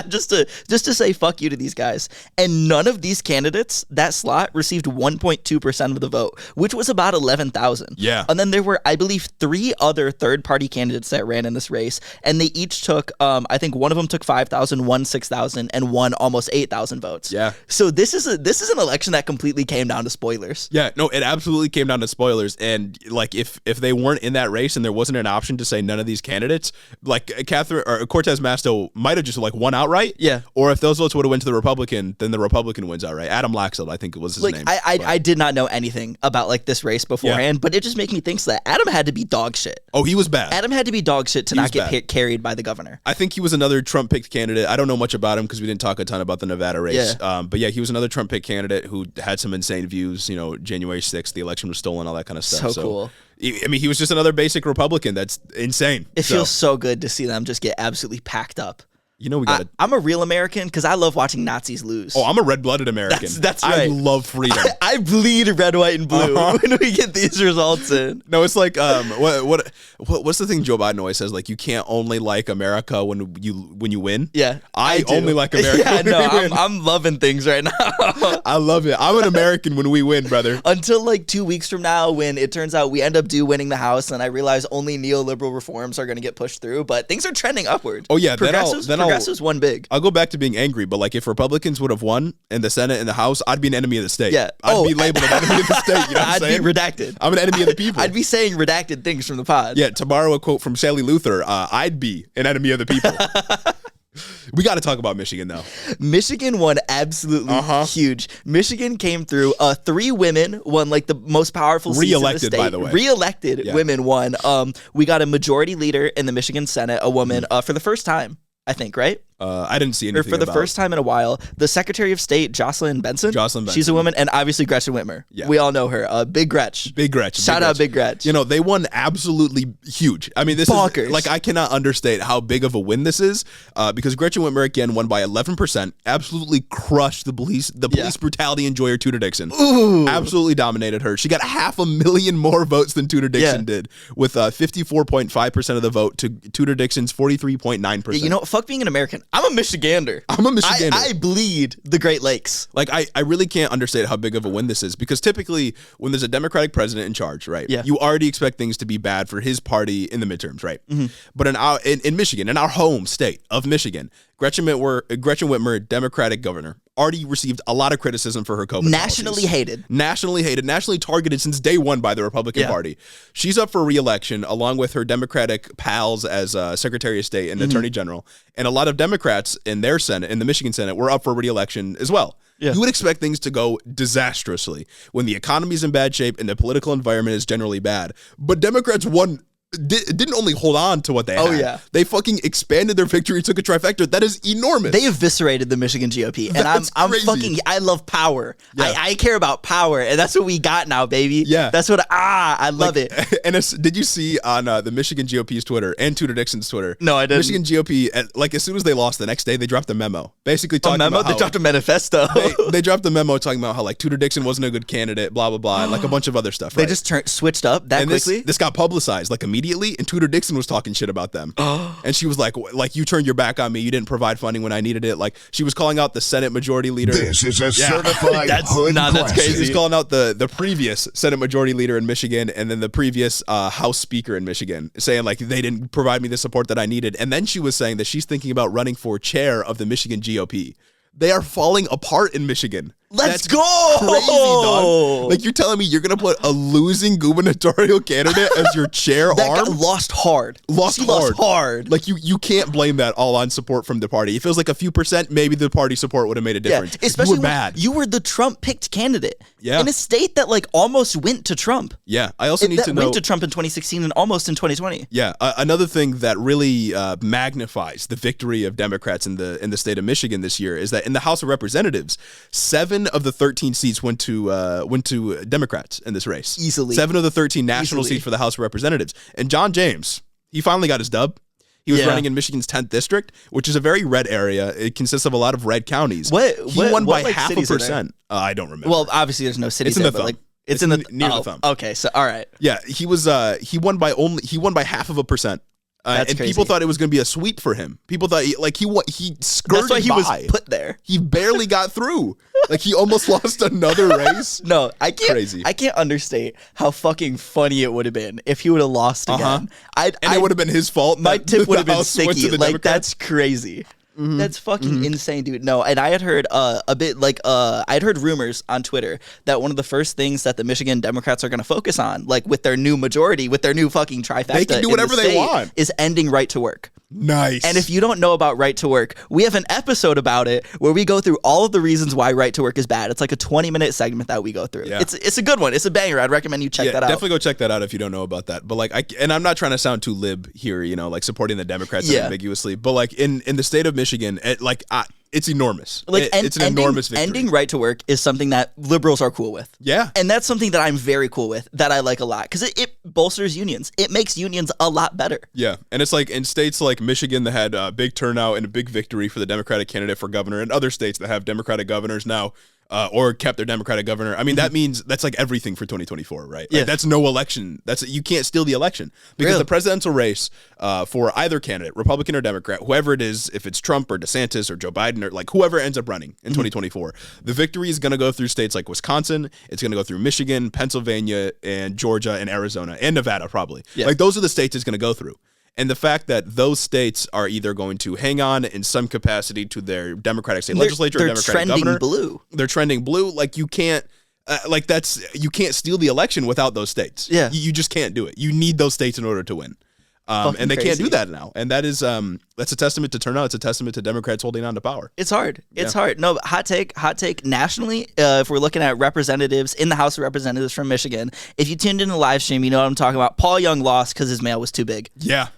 just to say fuck you to these guys. And none of these candidates, that slot, received 1.2% of the vote, which was about 11,000. Yeah. And then there were, I believe, 3 other third-party candidates that ran in this race, and they each took, I think one of them took 5,000, one 6,000, and one almost 8,000 votes. Yeah. So this is an election that completely came down to spoilers. Yeah, no, it absolutely came down to spoilers. And like if they weren't in that race and there wasn't an option to say none of these candidates, like Catherine or Cortez Masto might have just like won outright. Yeah. Or if those votes would have went to the Republican, then the Republican wins outright. Adam Laxalt, I think it was his name. I did not know anything about like this race beforehand, but it just made me think that Adam had to be dog shit. Oh, he was bad. Adam had to be dog shit to not get carried by the governor. I think he was another Trump-picked candidate. I don't know much about him because we didn't talk a ton about the Nevada race. Yeah. But yeah, he was another Trump-picked candidate who had some insane views. You know, January 6th, the election was stolen, all that kind of stuff. So cool. I mean, he was just another basic Republican. That's insane. It feels so good to see them just get absolutely packed up. You know, I'm a real American because I love watching Nazis lose. Oh, I'm a red-blooded American. That's right. I love freedom. I bleed red, white, and blue when we get these results in. No, it's like what's the thing Joe Biden always says? Like, you can't only like America when you win. Yeah, I only like America. Yeah, no, I'm loving things right now. I love it. I'm an American when we win, brother. Until like 2 weeks from now, when it turns out we end up winning the House, and I realize only neoliberal reforms are going to get pushed through, but things are trending upward. Oh yeah, progressives won big. I'll go back to being angry, but like if Republicans would have won in the Senate and the House, I'd be an enemy of the state. Yeah. I'd be labeled an enemy of the state. You know what I'm saying? I'd be redacted. I'm an enemy of the people. I'd be saying redacted things from the pod. Yeah, to borrow a quote from Sally Luther, I'd be an enemy of the people. We got to talk about Michigan, though. Michigan won absolutely huge. Michigan came through. 3 women won like the most powerful seats in the state. By the way. Re-elected women won. We got a majority leader in the Michigan Senate, a woman, for the first time, I think, right? I didn't see anything. Or for the first time in a while, the Secretary of State, Jocelyn Benson. She's a woman, and obviously Gretchen Whitmer. Yeah. We all know her. Big Gretch. Big Gretch. Shout out Big Gretch. You know, they won absolutely huge. I mean, this bonkers. Is like, I cannot understate how big of a win this is because Gretchen Whitmer again won by 11%. Absolutely crushed the police brutality enjoyer Tudor Dixon. Ooh. Absolutely dominated her. She got 500,000 more votes than Tudor Dixon did, with 54.5% of the vote to Tudor Dixon's 43.9%. You know, fuck being an American. I'm a Michigander. I bleed the Great Lakes. Like, I really can't understand how big of a win this is, because typically when there's a Democratic president in charge, right, you already expect things to be bad for his party in the midterms, right? But in Michigan, in our home state of Michigan, Gretchen Whitmer, Democratic governor, already received a lot of criticism for her COVID Nationally hated, nationally targeted since day one by the Republican Party. She's up for re-election along with her Democratic pals as Secretary of State and Attorney General, and a lot of Democrats in their Senate, in the Michigan Senate, were up for re-election as well. You would expect things to go disastrously when the economy is in bad shape and the political environment is generally bad. But Democrats won. Didn't only hold on to what they had. They fucking expanded their victory, took a trifecta. That is enormous. They eviscerated the Michigan GOP. And I love power. I care about power, and that's what we got now, baby. That's what I love it. And did you see on the Michigan GOP's Twitter and Tudor Dixon's Twitter? No, I didn't. Michigan GOP, like, as soon as they lost the next day, they dropped a memo, basically talking about they dropped a manifesto. they dropped a memo talking about how, like, Tudor Dixon wasn't a good candidate, blah blah blah, and like a bunch of other stuff. They just switched up that quickly. This got publicized like immediately, and Tudor Dixon was talking shit about them. And she was like, you turned your back on me. You didn't provide funding when I needed it. Like, she was calling out the Senate Majority Leader. This is a certified hood that's crazy. She's calling out the previous Senate Majority Leader in Michigan, and then the previous House Speaker in Michigan, saying like they didn't provide me the support that I needed. And then she was saying that she's thinking about running for chair of the Michigan GOP. They are falling apart in Michigan. Let's go! Crazy, dog. Like, you're telling me you're gonna put a losing gubernatorial candidate as your chair arm? That lost hard. Lost hard. Like, you can't blame that all on support from the party. It feels like a few percent, maybe the party support would have made a difference. Especially you were bad. You were the Trump-picked candidate in a state that like almost went to Trump. I also need to know. Went to Trump in 2016 and almost in 2020. Another thing that really magnifies the victory of Democrats in the state of Michigan this year is that in the House of Representatives, 7 of the 13 seats went to Democrats in this race. Easily. 7 of the 13 national seats for the House of Representatives. And John James, he finally got his dub. He was running in Michigan's 10th district, which is a very red area. It consists of a lot of red counties. He won by half a percent. I don't remember. Well, obviously there's no cities. It's in the thumb. It's in the near the thumb. Okay, so all right. Yeah, he won by 0.5%. And crazy. People thought it was going to be a sweep for him. People thought he skirted by. That's why he was put there. He barely got through. Like, he almost lost another race. No, I can't understate how fucking funny it would have been if he would have lost again. It would have been his fault. My tip would have been sticky. Like, that's crazy. That's fucking insane, dude. No, and I had heard I'd heard rumors on Twitter that one of the first things that the Michigan Democrats are going to focus on, like with their new majority, with their new fucking trifecta, they can do whatever they want, is ending right to work. Nice. And if you don't know about right to work, we have an episode about it where we go through all of the reasons why right to work is bad. It's like a 20-minute segment that we go through. Yeah. It's a good one. It's a banger. I'd recommend you check that out. Definitely go check that out if you don't know about that. But like, and I'm not trying to sound too lib here, like supporting the Democrats ambiguously, but like in the state of Michigan, it's enormous. Like, it's an enormous victory. Ending right to work is something that liberals are cool with. Yeah. And that's something that I'm very cool with, that I like a lot, because it bolsters unions. It makes unions a lot better. Yeah. And it's like in states like Michigan that had a big turnout and a big victory for the Democratic candidate for governor, and other states that have Democratic governors now, or kept their Democratic governor. I mean, that means that's like everything for 2024, right? Like, that's no election. You can't steal the election, because the presidential race for either candidate, Republican or Democrat, whoever it is, if it's Trump or DeSantis or Joe Biden or like whoever ends up running in 2024, the victory is going to go through states like Wisconsin. It's going to go through Michigan, Pennsylvania, and Georgia, and Arizona, and Nevada probably. Yeah. Like, those are the states it's going to go through. And the fact that those states are either going to hang on in some capacity to their Democratic state legislature or Democratic governor. They're trending blue. Like, you can't, you can't steal the election without those states. Yeah. You just can't do it. You need those states in order to win. And they can't do that now. And that is, that's a testament to turnout. It's a testament to Democrats holding on to power. It's hard. It's hard. No, hot take nationally. If we're looking at representatives in the House of Representatives from Michigan, if you tuned in the live stream, you know what I'm talking about. Paul Young lost because his mail was too big. Yeah.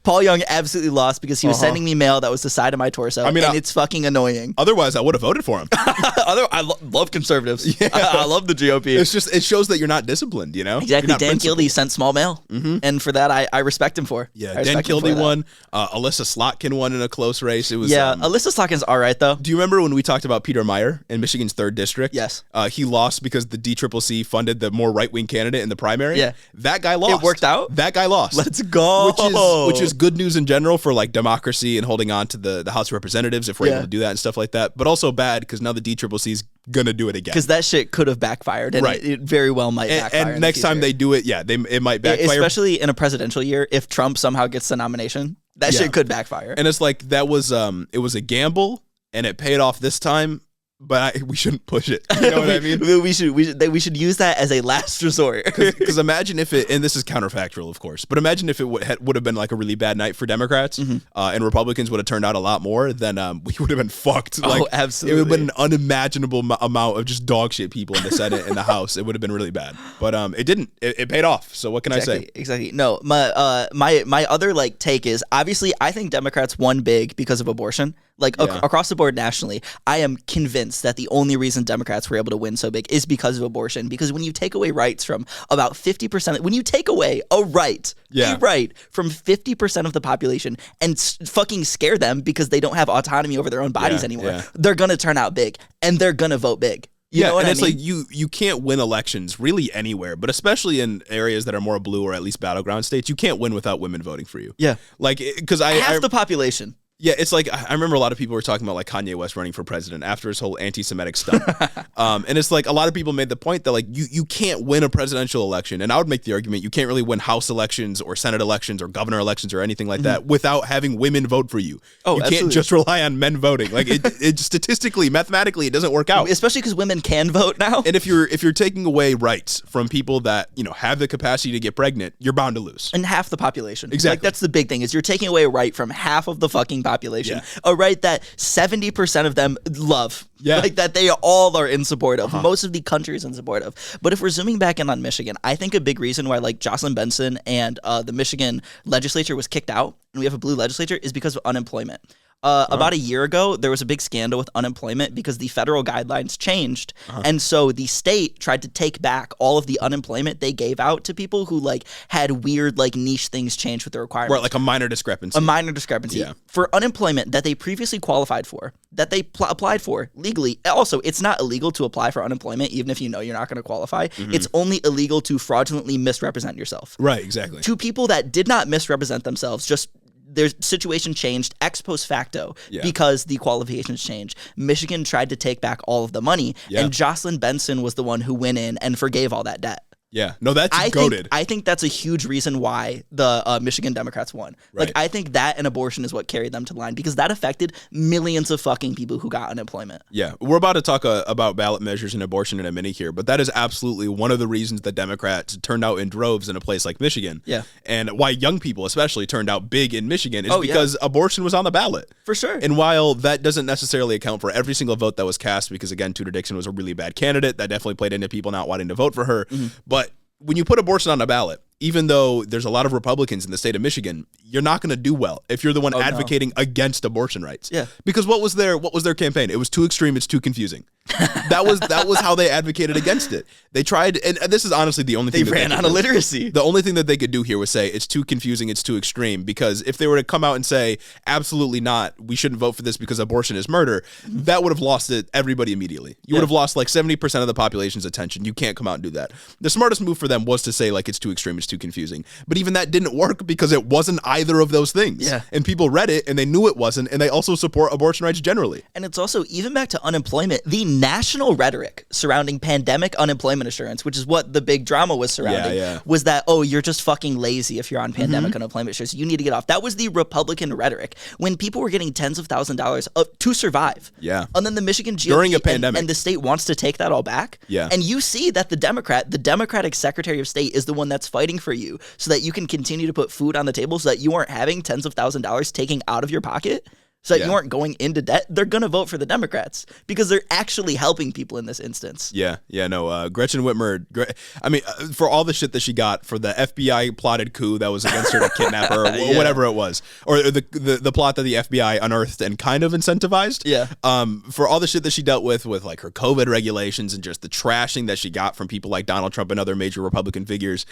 Paul Young absolutely lost because he was sending me mail that was the side of my torso. I mean, and it's fucking annoying. Otherwise, I would have voted for him. I love conservatives. Yeah. I love the GOP. It's just, it shows that you're not disciplined, Exactly. Dan Kildee sent small mail, and for that, I respect him for. Yeah, Dan Kildee won. Alyssa Slotkin won in a close race. It was Alyssa Slotkin's all right though. Do you remember when we talked about Peter Meyer in Michigan's 3rd district? Yes. He lost because the DCCC funded the more right-wing candidate in the primary. Yeah. That guy lost. It worked out? That guy lost. Let's go. Which which is good news in general for like democracy and holding on to the House of Representatives if we're able to do that and stuff like that. But also bad because now the DCCC is gonna do it again. Because that shit could have backfired, and it very well might backfire. And next time they do it, it might backfire. Especially in a presidential year, if Trump somehow gets the nomination, that shit could backfire. And it's like that was it was a gamble, and it paid off this time. But we shouldn't push it. You know what I mean? We should use that as a last resort. Because imagine if it, and this is counterfactual, of course, but imagine if it would have been like a really bad night for Democrats, and Republicans would have turned out a lot more, then we would have been fucked. Like, absolutely. It would have been an unimaginable amount of just dog shit people in the Senate and the House. It would have been really bad. But it didn't. It paid off. So what can I say? Exactly. No, my other like take is, obviously I think Democrats won big because of abortion. Like across the board nationally, I am convinced that the only reason Democrats were able to win so big is because of abortion. Because when you take away rights from about 50%, when you take away a right from 50% of the population and fucking scare them because they don't have autonomy over their own bodies anymore, they're going to turn out big and they're going to vote big. You know what I mean? Like you can't win elections really anywhere, but especially in areas that are more blue or at least battleground states, you can't win without women voting for you. Yeah. Like, because half the population. Yeah, it's like, I remember a lot of people were talking about like Kanye West running for president after his whole anti-Semitic stuff. And it's like a lot of people made the point that like you can't win a presidential election. And I would make the argument you can't really win House elections or Senate elections or governor elections or anything like that without having women vote for you. You can't just rely on men voting. Like it statistically, mathematically, it doesn't work out. Especially because women can vote now. And if you're taking away rights from people that, you know, have the capacity to get pregnant, you're bound to lose. And half the population. Exactly. Like that's the big thing, is you're taking away a right from half of the fucking population. A right that 70% of them love. Like that they all are in support of. Most of the country is in support of. But if we're zooming back in on Michigan, I think a big reason why like Jocelyn Benson and the Michigan legislature was kicked out and we have a blue legislature is because of unemployment. About a year ago, there was a big scandal with unemployment because the federal guidelines changed. And so the state tried to take back all of the unemployment they gave out to people who like had weird like niche things changed with the requirements. Right, like a minor discrepancy. A minor discrepancy. For unemployment that they previously qualified for, that they applied for legally. Also, it's not illegal to apply for unemployment even if you know you're not going to qualify. It's only illegal to fraudulently misrepresent yourself. Right, exactly. To people that did not misrepresent themselves, just their situation changed ex post facto because the qualifications changed. Michigan tried to take back all of the money, and Jocelyn Benson was the one who went in and forgave all that debt. Yeah, no, that's goated. I think that's a huge reason why the Michigan Democrats won. Right. Like, I think that and abortion is what carried them to the line because that affected millions of fucking people who got unemployment. Yeah, we're about to talk about ballot measures and abortion in a minute here, but that is absolutely one of the reasons that Democrats turned out in droves in a place like Michigan. Yeah. And why young people especially turned out big in Michigan is because abortion was on the ballot. For sure. And while that doesn't necessarily account for every single vote that was cast, because again, Tudor Dixon was a really bad candidate, that definitely played into people not wanting to vote for her. But when you put abortion on the ballot, even though there's a lot of Republicans in the state of Michigan, you're not going to do well if you're the one advocating against abortion rights. Yeah. Because what was their campaign? It was too extreme, it's too confusing. That was how they advocated against it. They tried, and this is honestly the only thing they ran out of literacy. The only thing that they could do here was say it's too confusing, it's too extreme. Because if they were to come out and say absolutely not, we shouldn't vote for this because abortion is murder, that would have lost everybody immediately. You would have lost like 70% of the population's attention. You can't come out and do that. The smartest move for them was to say like it's too extreme, it's too confusing. But even that didn't work because it wasn't either of those things. Yeah. And people read it and they knew it wasn't, and they also support abortion rights generally. And it's also, even back to unemployment, the national rhetoric surrounding pandemic unemployment insurance, which is what the big drama was surrounding, was that, oh, you're just fucking lazy if you're on pandemic unemployment insurance. You need to get off. That was the Republican rhetoric when people were getting tens of thousands of dollars to survive. Yeah. And then the Michigan GOP during a pandemic. And the state wants to take that all back. Yeah. And you see that the Democratic Secretary of State is the one that's fighting for you so that you can continue to put food on the table, so that you aren't having tens of thousands of dollars taken out of your pocket, so that you aren't going into debt. They're going to vote for the Democrats because they're actually helping people in this instance. Gretchen Whitmer, for all the shit that she got for the FBI plotted coup that was against her to kidnap her or whatever it was, or the plot that the FBI unearthed and kind of incentivized. For all the shit that she dealt with like her COVID regulations and just the trashing that she got from people like Donald Trump and other major Republican figures,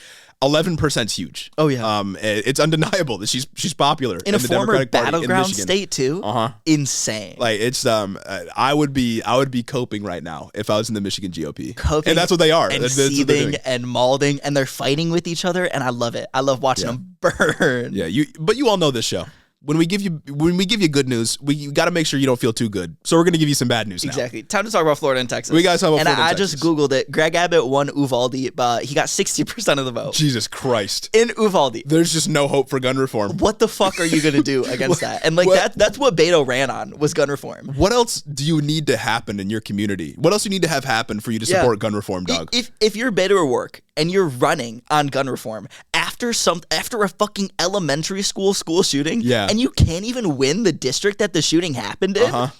11% is huge. Oh yeah. It's undeniable that she's popular in a the former Democratic Party battleground in Michigan. state too. too. Insane. Like it's I would be coping right now if I was in the Michigan GOP. Coping, and that's what they are. And that's seething and malding, and they're fighting with each other, and I love it. I love watching them burn. Yeah, but you all know this show. When we give you good news, we got to make sure you don't feel too good. So we're going to give you some bad news now. Exactly. Time to talk about Florida and Texas. We got to talk about Florida and Texas. And I just Googled it. Greg Abbott won Uvalde, but he got 60% of the vote. Jesus Christ. In Uvalde. There's just no hope for gun reform. What the fuck are you going to do against that? And like that's what Beto ran on, was gun reform. What else do you need to happen in your community? What else do you need to have happen for you to support gun reform, dog? If you're Beto O'Rourke and you're running on gun reform after a fucking elementary school shooting, and you can't even win the district that the shooting happened in,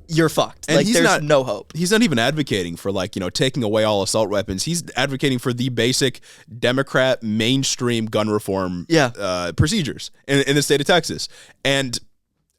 you're fucked. And like, there's no hope. He's not even advocating for, like, taking away all assault weapons. He's advocating for the basic Democrat mainstream gun reform procedures in the state of Texas. And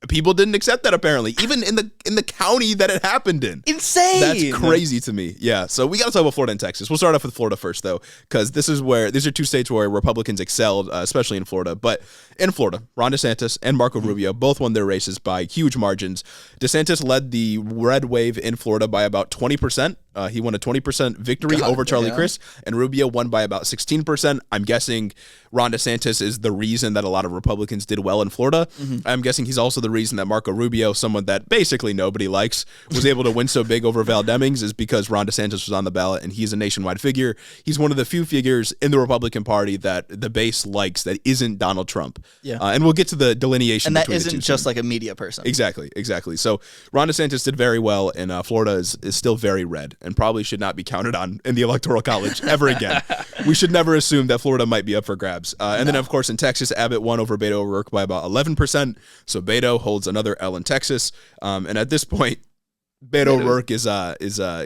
people didn't accept that, apparently, even in the county that it happened in. Insane. That's crazy to me. Yeah. So we got to talk about Florida and Texas. We'll start off with Florida first, though, because these are two states where Republicans excelled, especially in Florida. But in Florida, Ron DeSantis and Marco Rubio both won their races by huge margins. DeSantis led the red wave in Florida by about 20%. He won a 20% victory over Charlie Crist, and Rubio won by about 16%. I'm guessing Ron DeSantis is the reason that a lot of Republicans did well in Florida. I'm guessing he's also the reason that Marco Rubio, someone that basically nobody likes, was able to win so big over Val Demings, is because Ron DeSantis was on the ballot, and he's a nationwide figure. He's one of the few figures in the Republican Party that the base likes that isn't Donald Trump. And we'll get to the delineation. And that isn't just like a media person. Exactly. So Ron DeSantis did very well, and Florida is still very red, and probably should not be counted on in the Electoral College ever again. We should never assume that Florida might be up for grabs. Then, of course, in Texas, Abbott won over Beto O'Rourke by about 11%. So Beto holds another L in Texas. And at this point, Beto O'Rourke is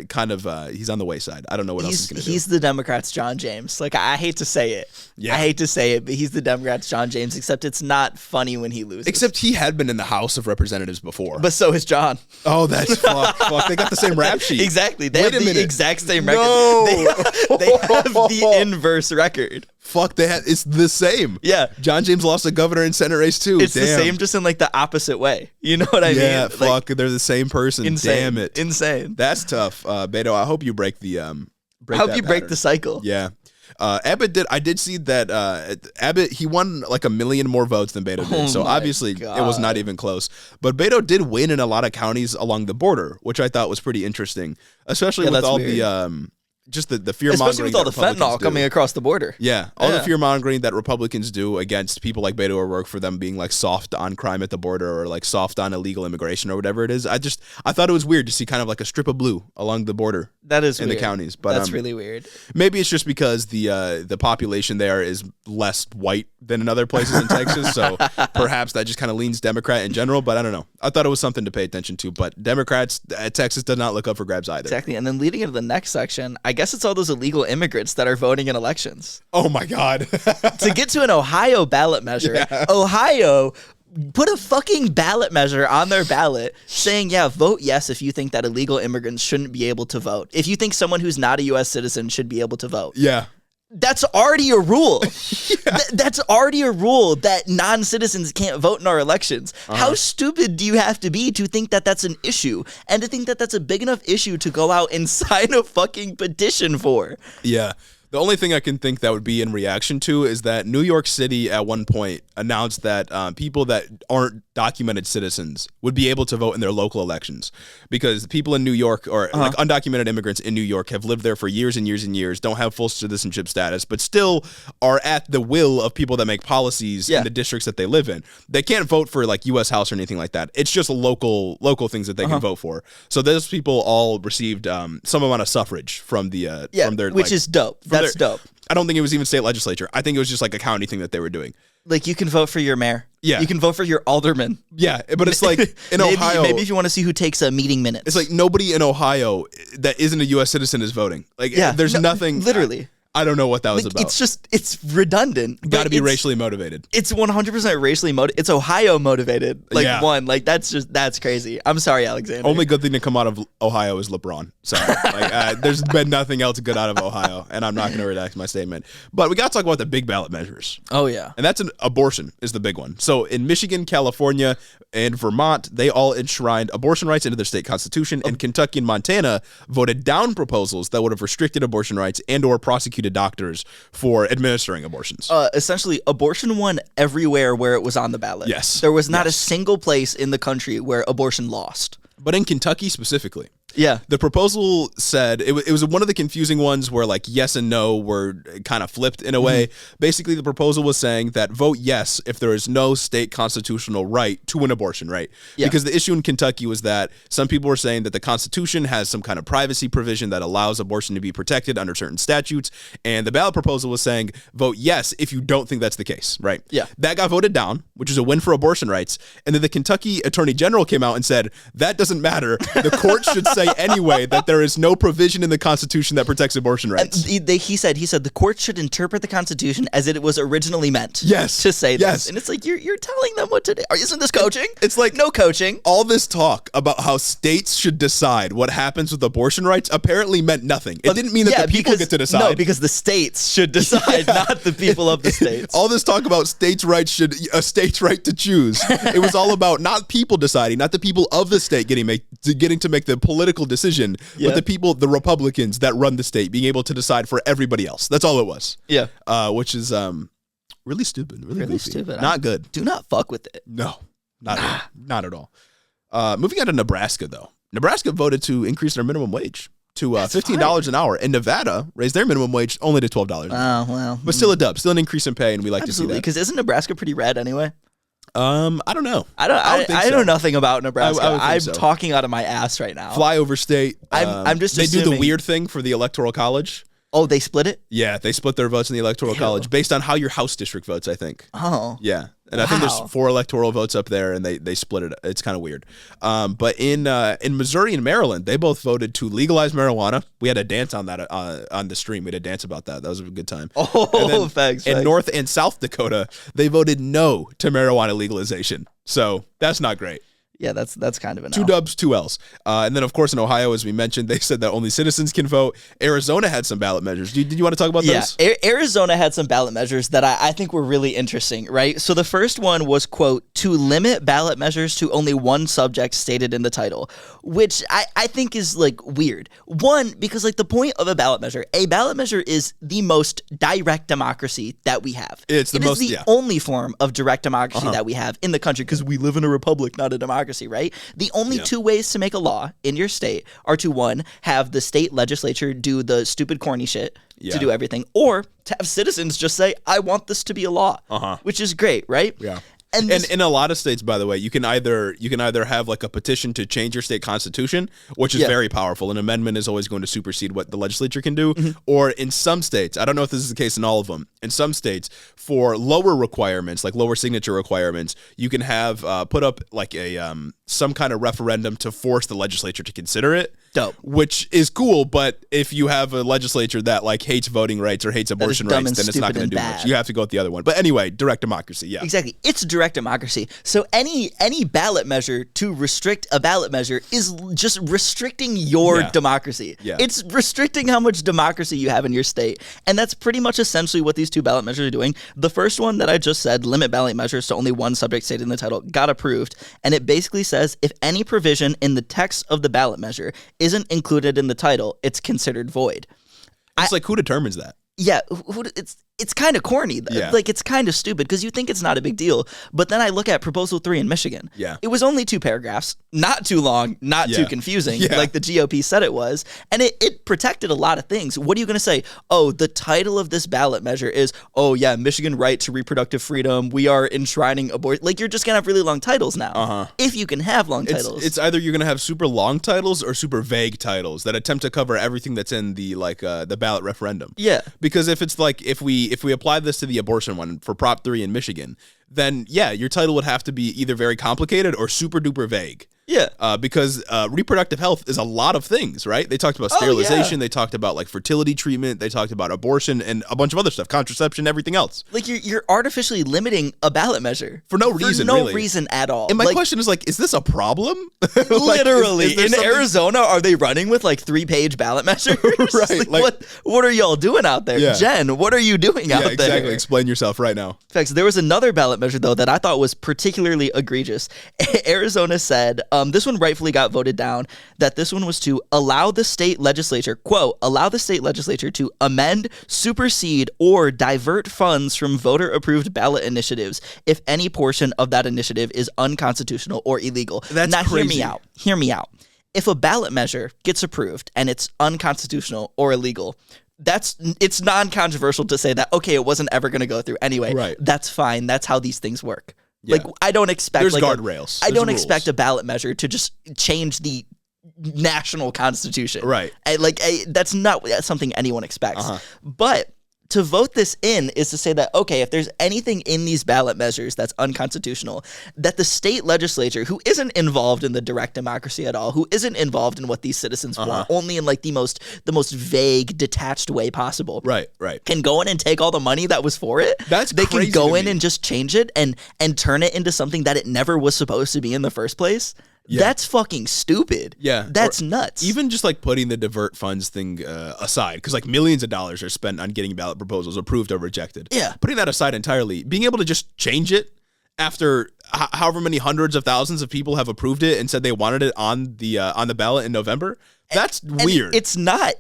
kind of he's on the wayside. I don't know what else he's going to do. He's the Democrats' John James. Like, I hate to say it. I hate to say it, but he's the Democrats' John James, except it's not funny when he loses. Except he had been in the House of Representatives before. But so has John. Oh, that's fuck. They got the same rap sheet. Exactly. They have the exact same record. No. They have the inverse record. Fuck, it's the same. Yeah. John James lost a governor and Senate race too. It's the same, just in like the opposite way. You know what I mean? Yeah, fuck, they're the same person. Insane. Damn it. Insane. That's tough. Beto, I hope you break the break the cycle. Yeah. Abbott I did see that Abbott, he won like 1 million more votes than Beto did. So obviously it was not even close. But Beto did win in a lot of counties along the border, which I thought was pretty interesting, especially with all the just the fear mongering, especially with all the fentanyl coming across the border. Yeah, the fear mongering that Republicans do against people like Beto O'Rourke for them being like soft on crime at the border or like soft on illegal immigration or whatever it is. I thought it was weird to see kind of like a strip of blue along the border. That is in weird. The counties, but that's really weird. Maybe it's just because the population there is less white than in other places in Texas, so perhaps that just kind of leans Democrat in general. But I don't know. I thought it was something to pay attention to. But Democrats at Texas did not look up for grabs either. Exactly, and then leading into the next section, I guess it's all those illegal immigrants that are voting in elections. Oh my God! To get to an Ohio ballot measure, Ohio put a fucking ballot measure on their ballot saying, vote yes if you think that illegal immigrants shouldn't be able to vote. If you think someone who's not a U.S. citizen should be able to vote. Yeah. That's already a rule. That's already a rule that non-citizens can't vote in our elections. How stupid do you have to be to think that that's an issue and to think that that's a big enough issue to go out and sign a fucking petition for? Yeah. The only thing I can think that would be in reaction to is that New York City at one point announced that people that aren't documented citizens would be able to vote in their local elections because people in New York or like undocumented immigrants in New York have lived there for years and years and years, don't have full citizenship status, but still are at the will of people that make policies in the districts that they live in. They can't vote for like U.S. House or anything like that. It's just local things that they can vote for. So those people all received some amount of suffrage from the from their which is dope. That's dope. I don't think it was even state legislature. I think it was just like a county thing that they were doing. Like you can vote for your mayor. Yeah. You can vote for your alderman. Yeah, but it's like in Ohio. Maybe if you want to see who takes meeting minutes. It's like nobody in Ohio that isn't a U.S. citizen is voting. Like there's nothing. Literally. I don't know what that was about. It's redundant. Got to be racially motivated. It's 100% racially motivated. It's Ohio motivated. That's crazy. I'm sorry, Alexander. Only good thing to come out of Ohio is LeBron. Sorry. There's been nothing else good out of Ohio, and I'm not going to redact my statement. But we got to talk about the big ballot measures. Oh, yeah. And that's an abortion is the big one. So in Michigan, California, and Vermont, they all enshrined abortion rights into their state constitution, and Kentucky and Montana voted down proposals that would have restricted abortion rights and or prosecuted doctors for administering abortions. Essentially, abortion won everywhere where it was on the ballot. Yes. There was not a single place in the country where abortion lost. But in Kentucky specifically, yeah, the proposal said it was one of the confusing ones where like yes and no were kind of flipped in a way. Basically, the proposal was saying that vote yes if there is no state constitutional right to an abortion, right? Yeah. Because the issue in Kentucky was that some people were saying that the Constitution has some kind of privacy provision that allows abortion to be protected under certain statutes, and the ballot proposal was saying vote yes if you don't think that's the case, right? Yeah. That got voted down, which is a win for abortion rights, and then the Kentucky Attorney General came out and said that doesn't matter. The court should say anyway that there is no provision in the Constitution that protects abortion rights. He said the court should interpret the Constitution as it was originally meant. To say this, and it's like you're telling them what to do. Isn't this coaching? It's like no coaching. All this talk about how states should decide what happens with abortion rights apparently meant nothing. It didn't mean that the people get to decide. No, because the states should decide, not the people of the states. All this talk about states' rights a state's right to choose. It was all about not people deciding, not the people of the state getting to make the political decision, but the people, the Republicans that run the state, being able to decide for everybody else. That's all it was. Yeah. Which is really stupid. Really stupid. Not good. Do not fuck with it. No. Not at all. Moving on to Nebraska, though. Nebraska voted to increase their minimum wage to $15 an hour, and Nevada raised their minimum wage only to $12. Oh, well. But still a dub, still an increase in pay, and we like to see that. Because isn't Nebraska pretty red anyway? I don't know. I know nothing about Nebraska. I'm talking out of my ass right now. Flyover state. I'm just They assuming. do the weird thing for the Electoral College. Oh, they split it? Yeah, they split their votes in the Electoral College based on how your House district votes, I think. Oh. Yeah. And I think there's 4 electoral votes up there, and they split it. It's kind of weird. But in Missouri and Maryland, they both voted to legalize marijuana. We had a dance on that on the stream. We had a dance about that. That was a good time. Oh, thanks. In North and South Dakota, they voted no to marijuana legalization. So that's not great. Yeah, that's kind of an 2 dubs, 2 L's. And then, of course, in Ohio, as we mentioned, they said that only citizens can vote. Arizona had some ballot measures. Did you want to talk about those? Yeah, Arizona had some ballot measures that I think were really interesting, right? So the first one was, quote, to limit ballot measures to only one subject stated in the title, which I think is, like, weird. One, because, like, the point of a ballot measure is the most direct democracy that we have. It is the only form of direct democracy that we have in the country, because we live in a republic, not a democracy. Right? The only 2 ways to make a law in your state are to, 1, have the state legislature do the stupid corny shit to do everything, or to have citizens just say, I want this to be a law, which is great, right? Yeah. And in a lot of states, by the way, you can either have like a petition to change your state constitution, which is very powerful. An amendment is always going to supersede what the legislature can do. Or in some states, I don't know if this is the case in all of them, in some states, for lower requirements, like lower signature requirements, you can have put up like a some kind of referendum to force the legislature to consider it. Dope. Which is cool, but if you have a legislature that like hates voting rights or hates abortion rights, then it's not going to do much. You have to go with the other one. But anyway, direct democracy, yeah. Exactly. It's direct democracy. So any ballot measure to restrict a ballot measure is just restricting your democracy. Yeah. It's restricting how much democracy you have in your state. And that's pretty much essentially what these 2 ballot measures are doing. The first one that I just said, limit ballot measures to only one subject stated in the title, got approved. And it basically says if any provision in the text of the ballot measure isn't included in the title, it's considered void. It's like, who determines that? Yeah, it's kind of corny. Like, it's kind of stupid because you think it's not a big deal. But then I look at Proposal 3 in Michigan. Yeah. It was only 2 paragraphs, not too long, not too confusing, like the GOP said it was. And it protected a lot of things. What are you going to say? Oh, the title of this ballot measure is, Michigan right to reproductive freedom. We are enshrining abortion. Like, you're just going to have really long titles now. If you can have long titles. It's either you're going to have super long titles or super vague titles that attempt to cover everything that's in the the ballot referendum. Yeah. Because if it's like, if we apply this to the abortion one for Prop 3 in Michigan, then your title would have to be either very complicated or super duper vague. Yeah. Because reproductive health is a lot of things, right? They talked about sterilization. They talked about like fertility treatment. They talked about abortion and a bunch of other stuff, contraception, everything else. Like you're artificially limiting a ballot measure for no reason, for no reason at all. And my question is like, is this a problem? Literally, in Arizona, are they running with like 3-page ballot measures? Right. Like, what are y'all doing out there? Yeah. Jen, what are you doing out there? Exactly. Explain yourself right now. In fact, there was another ballot measure, though, that I thought was particularly egregious. Arizona said, this one rightfully got voted down, that this one was to allow the state legislature, quote, allow the state legislature to amend, supersede, or divert funds from voter-approved ballot initiatives if any portion of that initiative is unconstitutional or illegal. That's now, crazy. Hear me out. If a ballot measure gets approved and it's unconstitutional or illegal, it's non-controversial to say that, okay, it wasn't ever going to go through anyway. Right. That's fine. That's how these things work. Yeah. Like, I don't expect There's guardrails. I don't rules. expect a ballot measure to just change the national constitution. Right. That's not something anyone expects. But to vote this in is to say that, okay, if there's anything in these ballot measures that's unconstitutional, that the state legislature, who isn't involved in the direct democracy at all, who isn't involved in what these citizens want, only in like the most vague, detached way possible, right, can go in and take all the money that was for it. They can go in and just change it and turn it into something that it never was supposed to be in the first place. Yeah. That's fucking stupid. Yeah. That's nuts. Even just like putting the divert funds thing aside, because like millions of dollars are spent on getting ballot proposals approved or rejected. Yeah. Putting that aside entirely, being able to just change it after however many hundreds of thousands of people have approved it and said they wanted it on the ballot in November. That's weird. It's not,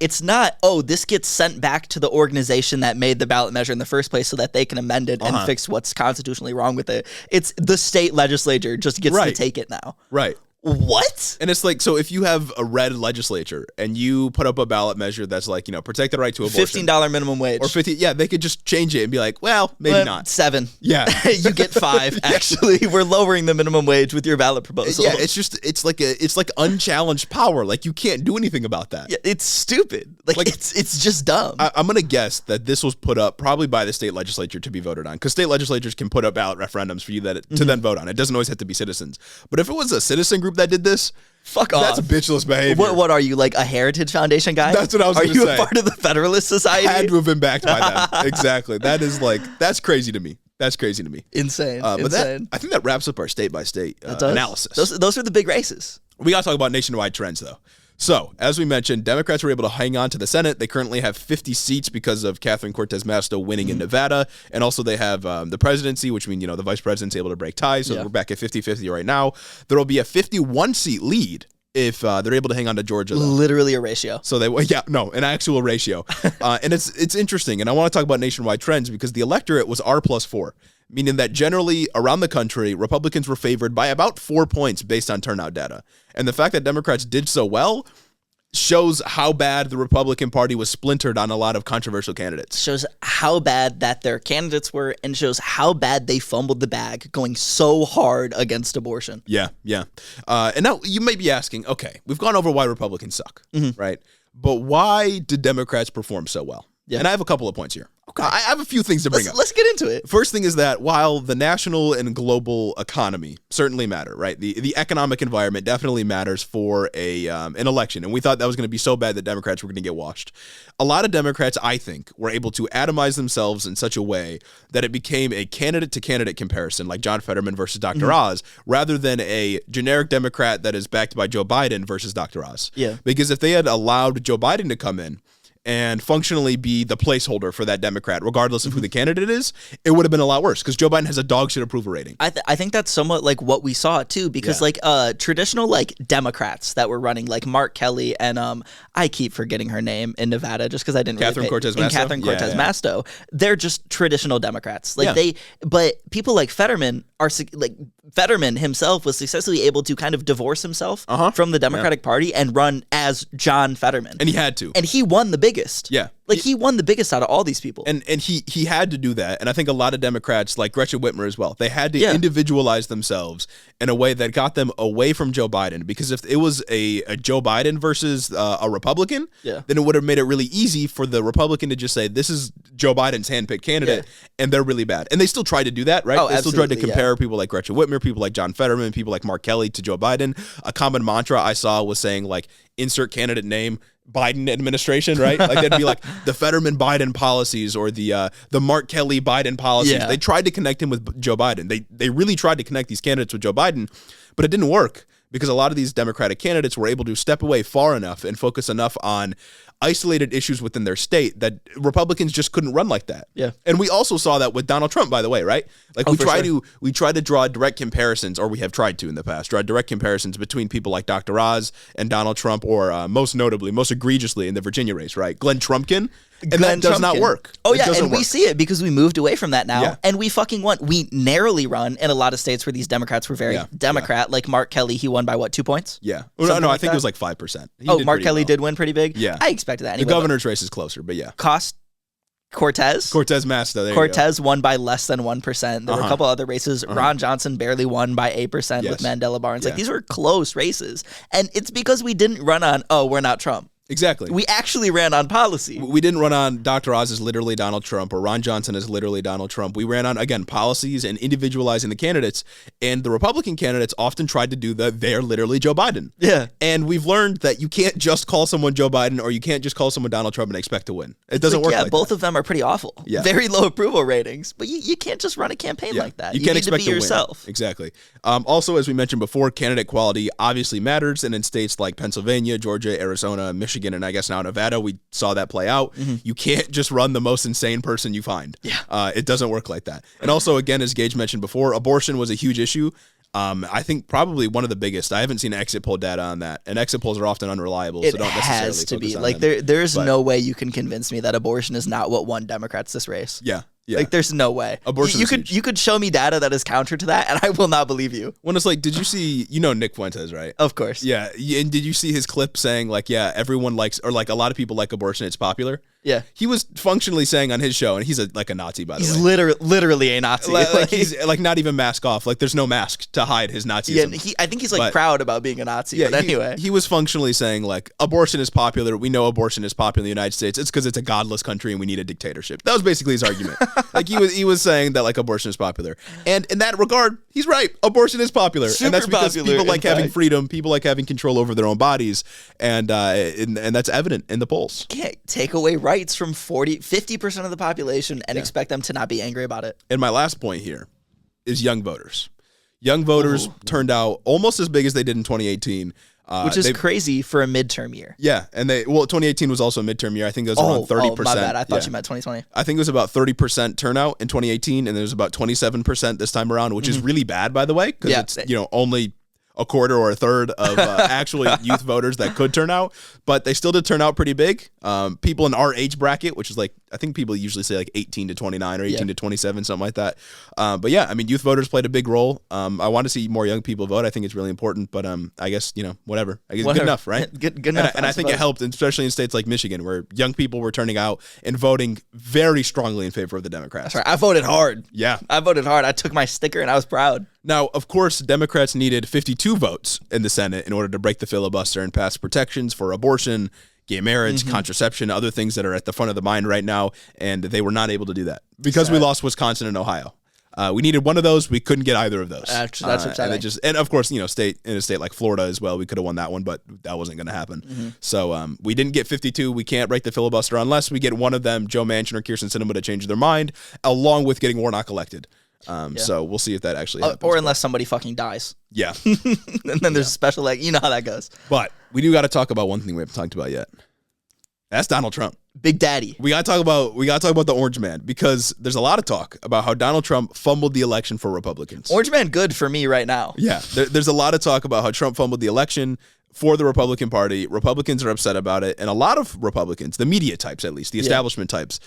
this gets sent back to the organization that made the ballot measure in the first place so that they can amend it and fix what's constitutionally wrong with it. It's the state legislature just gets to take it now. Right. What? And it's like, so if you have a red legislature and you put up a ballot measure that's like, protect the right to abortion. $15 minimum wage. Or 50, they could just change it and be like, well, maybe not. 7. Yeah. You get 5, actually. We're lowering the minimum wage with your ballot proposal. Yeah, it's like unchallenged power. Like, you can't do anything about that. Yeah, it's stupid. Like it's just dumb. I'm going to guess that this was put up probably by the state legislature to be voted on, because state legislatures can put up ballot referendums for you to then vote on. It doesn't always have to be citizens. But if it was a citizen group that did this, fuck off. That's bitchless behavior. What are you, like a Heritage Foundation guy? That's what I was going to say. Are you a part of the Federalist Society? Had to have been backed by them. Exactly. That's crazy to me. Insane. But insane. I think that wraps up our state-by-state analysis. Those are the big races. We got to talk about nationwide trends, though. So, as we mentioned, Democrats were able to hang on to the Senate. They currently have 50 seats because of Catherine Cortez Masto winning in Nevada. And also they have the presidency, which means, the vice president's able to break ties. So we're back at 50-50 right now. There will be a 51-seat lead if they're able to hang on to Georgia, though. Literally a ratio. So an actual ratio. And it's interesting. And I want to talk about nationwide trends because the electorate was R+4. Meaning that generally around the country, Republicans were favored by about 4 points based on turnout data. And the fact that Democrats did so well shows how bad the Republican Party was splintered on a lot of controversial candidates. Shows how bad that their candidates were, and shows how bad they fumbled the bag going so hard against abortion. Yeah. And now you may be asking, okay, we've gone over why Republicans suck, right? But why did Democrats perform so well? Yeah. And I have a couple of points here. Okay. I have a few things to bring up. Let's get into it. First thing is that while the national and global economy certainly matter, right? The economic environment definitely matters for an election. And we thought that was going to be so bad that Democrats were going to get washed. A lot of Democrats, I think, were able to atomize themselves in such a way that it became a candidate-to-candidate comparison, like John Fetterman versus Dr. Oz, rather than a generic Democrat that is backed by Joe Biden versus Dr. Oz. Yeah. Because if they had allowed Joe Biden to come in and functionally be the placeholder for that Democrat, regardless of who the candidate is, it would have been a lot worse because Joe Biden has a dog shit approval rating. I think that's somewhat like what we saw too, because traditional like Democrats that were running, like Mark Kelly and I keep forgetting her name in Nevada just because I didn't Catherine Cortez Masto, they're just traditional Democrats. But people like Fetterman are like Fetterman himself was successfully able to kind of divorce himself from the Democratic Party and run as John Fetterman, and he had to, and he won the biggest. Yeah. Like, he won the biggest out of all these people. And he had to do that. And I think a lot of Democrats, like Gretchen Whitmer as well, they had to individualize themselves in a way that got them away from Joe Biden. Because if it was a Joe Biden versus a Republican, then it would have made it really easy for the Republican to just say, this is Joe Biden's handpicked candidate, and they're really bad. And they still try to do that, right? Oh, they still tried to compare people like Gretchen Whitmer, people like John Fetterman, people like Mark Kelly to Joe Biden. A common mantra I saw was saying, like, insert candidate name, Biden administration, right? Like, they'd be like the Fetterman Biden policies or the Mark Kelly Biden policies. Yeah. They tried to connect him with Joe Biden. They really tried to connect these candidates with Joe Biden, but it didn't work because a lot of these Democratic candidates were able to step away far enough and focus enough on isolated issues within their state that Republicans just couldn't run like that. Yeah. And we also saw that with Donald Trump, by the way, right? Like, we try to draw direct comparisons, or we have tried to in the past, draw direct comparisons between people like Dr. Oz and Donald Trump, or most notably, most egregiously in the Virginia race, right? Glenn Trumpkin. And that does not work. Oh, yeah, and we see it because we moved away from that now, and we fucking won. We narrowly run in a lot of states where these Democrats were very Democrat, like Mark Kelly. He won by, what, 2 points? Yeah. Well, no, I think it was like 5%. Mark Kelly did win pretty big? Yeah. I expected that anyway. The governor's race is closer, but yeah. Cortez Masto. Cortez won by less than 1%. There were a couple other races. Ron Johnson barely won by 8% with Mandela Barnes. Like, these were close races. And it's because we didn't run on, we're not Trump. Exactly. We actually ran on policy. We didn't run on Dr. Oz is literally Donald Trump, or Ron Johnson is literally Donald Trump. We ran on, again, policies and individualizing the candidates. And the Republican candidates often tried to do they're literally Joe Biden. Yeah. And we've learned that you can't just call someone Joe Biden, or you can't just call someone Donald Trump and expect to win. It doesn't work like that. Both of them are pretty awful. Yeah. Very low approval ratings. But you can't just run a campaign like that. You can't need expect to be yourself. Win. Exactly. Also, as we mentioned before, candidate quality obviously matters. And in states like Pennsylvania, Georgia, Arizona, Michigan, and I guess now Nevada, we saw that play out. You can't just run the most insane person you find. Yeah. It doesn't work like that. And also, again, as Gage mentioned before, abortion was a huge issue. I think probably one of the biggest. I haven't seen exit poll data on that, and exit polls are often unreliable, so don't necessarily has to be. on like them. There's no way you can convince me that abortion is not what won Democrats this race. Yeah. Yeah. Like, there's no way. Abortion you could show me data that is counter to that, and I will not believe you. When it's like, did you see, Nick Fuentes, right? Of course. Yeah. And did you see his clip saying, like, everyone likes, or like a lot of people like abortion, it's popular? Yeah. He was functionally saying on his show, and he's a Nazi, by the way. He's literally a Nazi. Like he's like not even mask off. Like, there's no mask to hide his Nazism. Yeah, I think he's proud about being a Nazi. Yeah, but anyway. He was functionally saying, like, abortion is popular. We know abortion is popular in the United States. It's because it's a godless country and we need a dictatorship. That was basically his argument. Like, he was saying that, like, abortion is popular. And in that regard, he's right. Abortion is popular. Super and that's because popular, people like having freedom, people like having control over their own bodies, and that's evident in the polls. Can't take away rights from 50% of the population and expect them to not be angry about it. And my last point here is young voters. Young voters turned out almost as big as they did in 2018. Which is crazy for a midterm year. Yeah, and 2018 was also a midterm year. I think it was around 30%. Oh, my bad. I thought you meant 2020. I think it was about 30% turnout in 2018, and there was about 27% this time around, which is really bad, by the way, because it's only a quarter or a third of actual youth voters that could turn out, but they still did turn out pretty big. People in our age bracket, which is like, I think people usually say like 18 to 29 or 18 to 27, something like that. But yeah, I mean, youth voters played a big role. I want to see more young people vote. I think it's really important, but I guess, whatever. I guess good enough, right? Good enough. And I think it helped, especially in states like Michigan, where young people were turning out and voting very strongly in favor of the Democrats. That's right. I voted hard. Yeah. I voted hard. I took my sticker and I was proud. Now, of course, Democrats needed 52 votes in the Senate in order to break the filibuster and pass protections for abortion, gay marriage, contraception, other things that are at the front of the mind right now, and they were not able to do that because we lost Wisconsin and Ohio. We needed one of those. We couldn't get either of those. That's upsetting. And of course, in a state like Florida as well, we could have won that one, but that wasn't going to happen. So we didn't get 52. We can't break the filibuster unless we get one of them, Joe Manchin or Kyrsten Sinema, to change their mind, along with getting Warnock elected. So we'll see if that actually happens. Or unless somebody fucking dies. Yeah. And then there's a special, you know how that goes. But we do got to talk about one thing we haven't talked about yet. That's Donald Trump. Big Daddy. We got to talk about the Orange Man, because there's a lot of talk about how Donald Trump fumbled the election for Republicans. Orange Man good for me right now. Yeah. There's a lot of talk about how Trump fumbled the election for the Republican Party. Republicans are upset about it. And a lot of Republicans, the media types at least, the establishment types,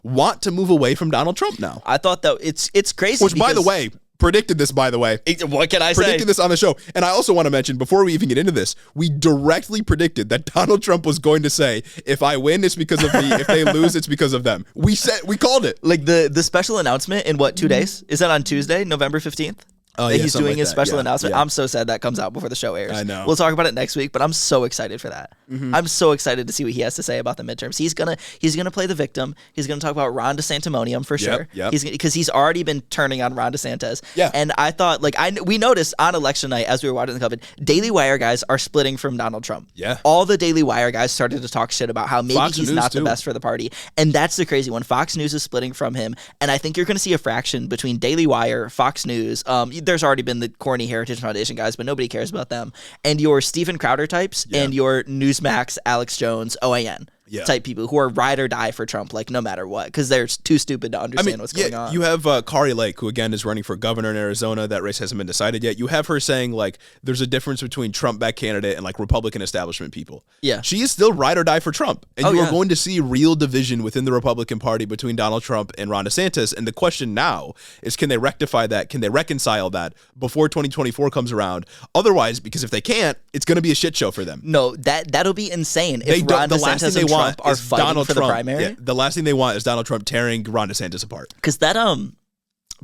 want to move away from Donald Trump now. I thought that it's crazy. Which, by the way, predicted this, by the way. What can I say? Predicted this on the show. And I also want to mention, before we even get into this, we directly predicted that Donald Trump was going to say, if I win, it's because of me. If they lose, it's because of them. We called it. Like the special announcement in 2 days? Is that on Tuesday, November 15th? that he's doing like his that. special Yeah, announcement. yeah. I'm so sad that comes out before the show airs. I know. We'll talk about it next week, but I'm so excited for that. I'm so excited to see what he has to say about the midterms. He's gonna play the victim. He's gonna talk about Ron DeSantimonium for sure. Yep. Because he's already been turning on Ron DeSantis. Yeah. And I thought, we noticed on election night as we were watching the COVID, Daily Wire guys are splitting from Donald Trump. Yeah. All the Daily Wire guys started to talk shit about how maybe Fox he's News not too. the best for the party. And that's the crazy one. Fox News is splitting from him. And I think you're going to see a fraction between Daily Wire, Fox News. There's already been the corny Heritage Foundation guys, but nobody cares about them. And your Steven Crowder types and your Newsmax, Alex Jones, OAN. Type people who are ride or die for Trump, no matter what, because they're too stupid to understand what's going on. You have Kari Lake, who again is running for governor in Arizona. That race hasn't been decided yet. You have her saying there's a difference between Trump-backed candidate and Republican establishment people. Yeah, she is still ride or die for Trump, and you are going to see real division within the Republican Party between Donald Trump and Ron DeSantis. And the question now is, can they rectify that? Can they reconcile that before 2024 comes around? Otherwise, because if they can't, it's going to be a shit show for them. No, that'll be insane if Ron DeSantis and Trump are fighting Donald for Trump, the primary. Yeah, the last thing they want is Donald Trump tearing Ron DeSantis apart. Because that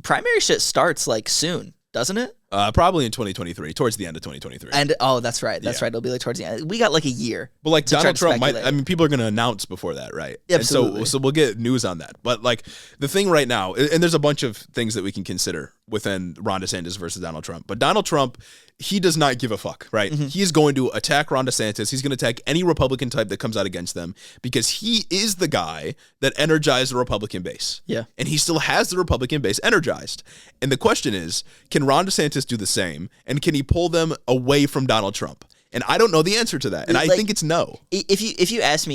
primary shit starts soon, doesn't it? Probably in 2023, towards the end of 2023. And that's right. That's right. It'll be towards the end. We got a year. But Donald Trump people are going to announce before that, right? Absolutely. And so we'll get news on that. But the thing right now, and there's a bunch of things that we can consider within Ron DeSantis versus Donald Trump. But Donald Trump, he does not give a fuck, right? He's going to attack Ron DeSantis. He's going to attack any Republican type that comes out against them because he is the guy that energized the Republican base. Yeah. And he still has the Republican base energized. And the question is, can Ron DeSantis do the same? And can he pull them away from Donald Trump? And I don't know the answer to that. And I think it's no. If you asked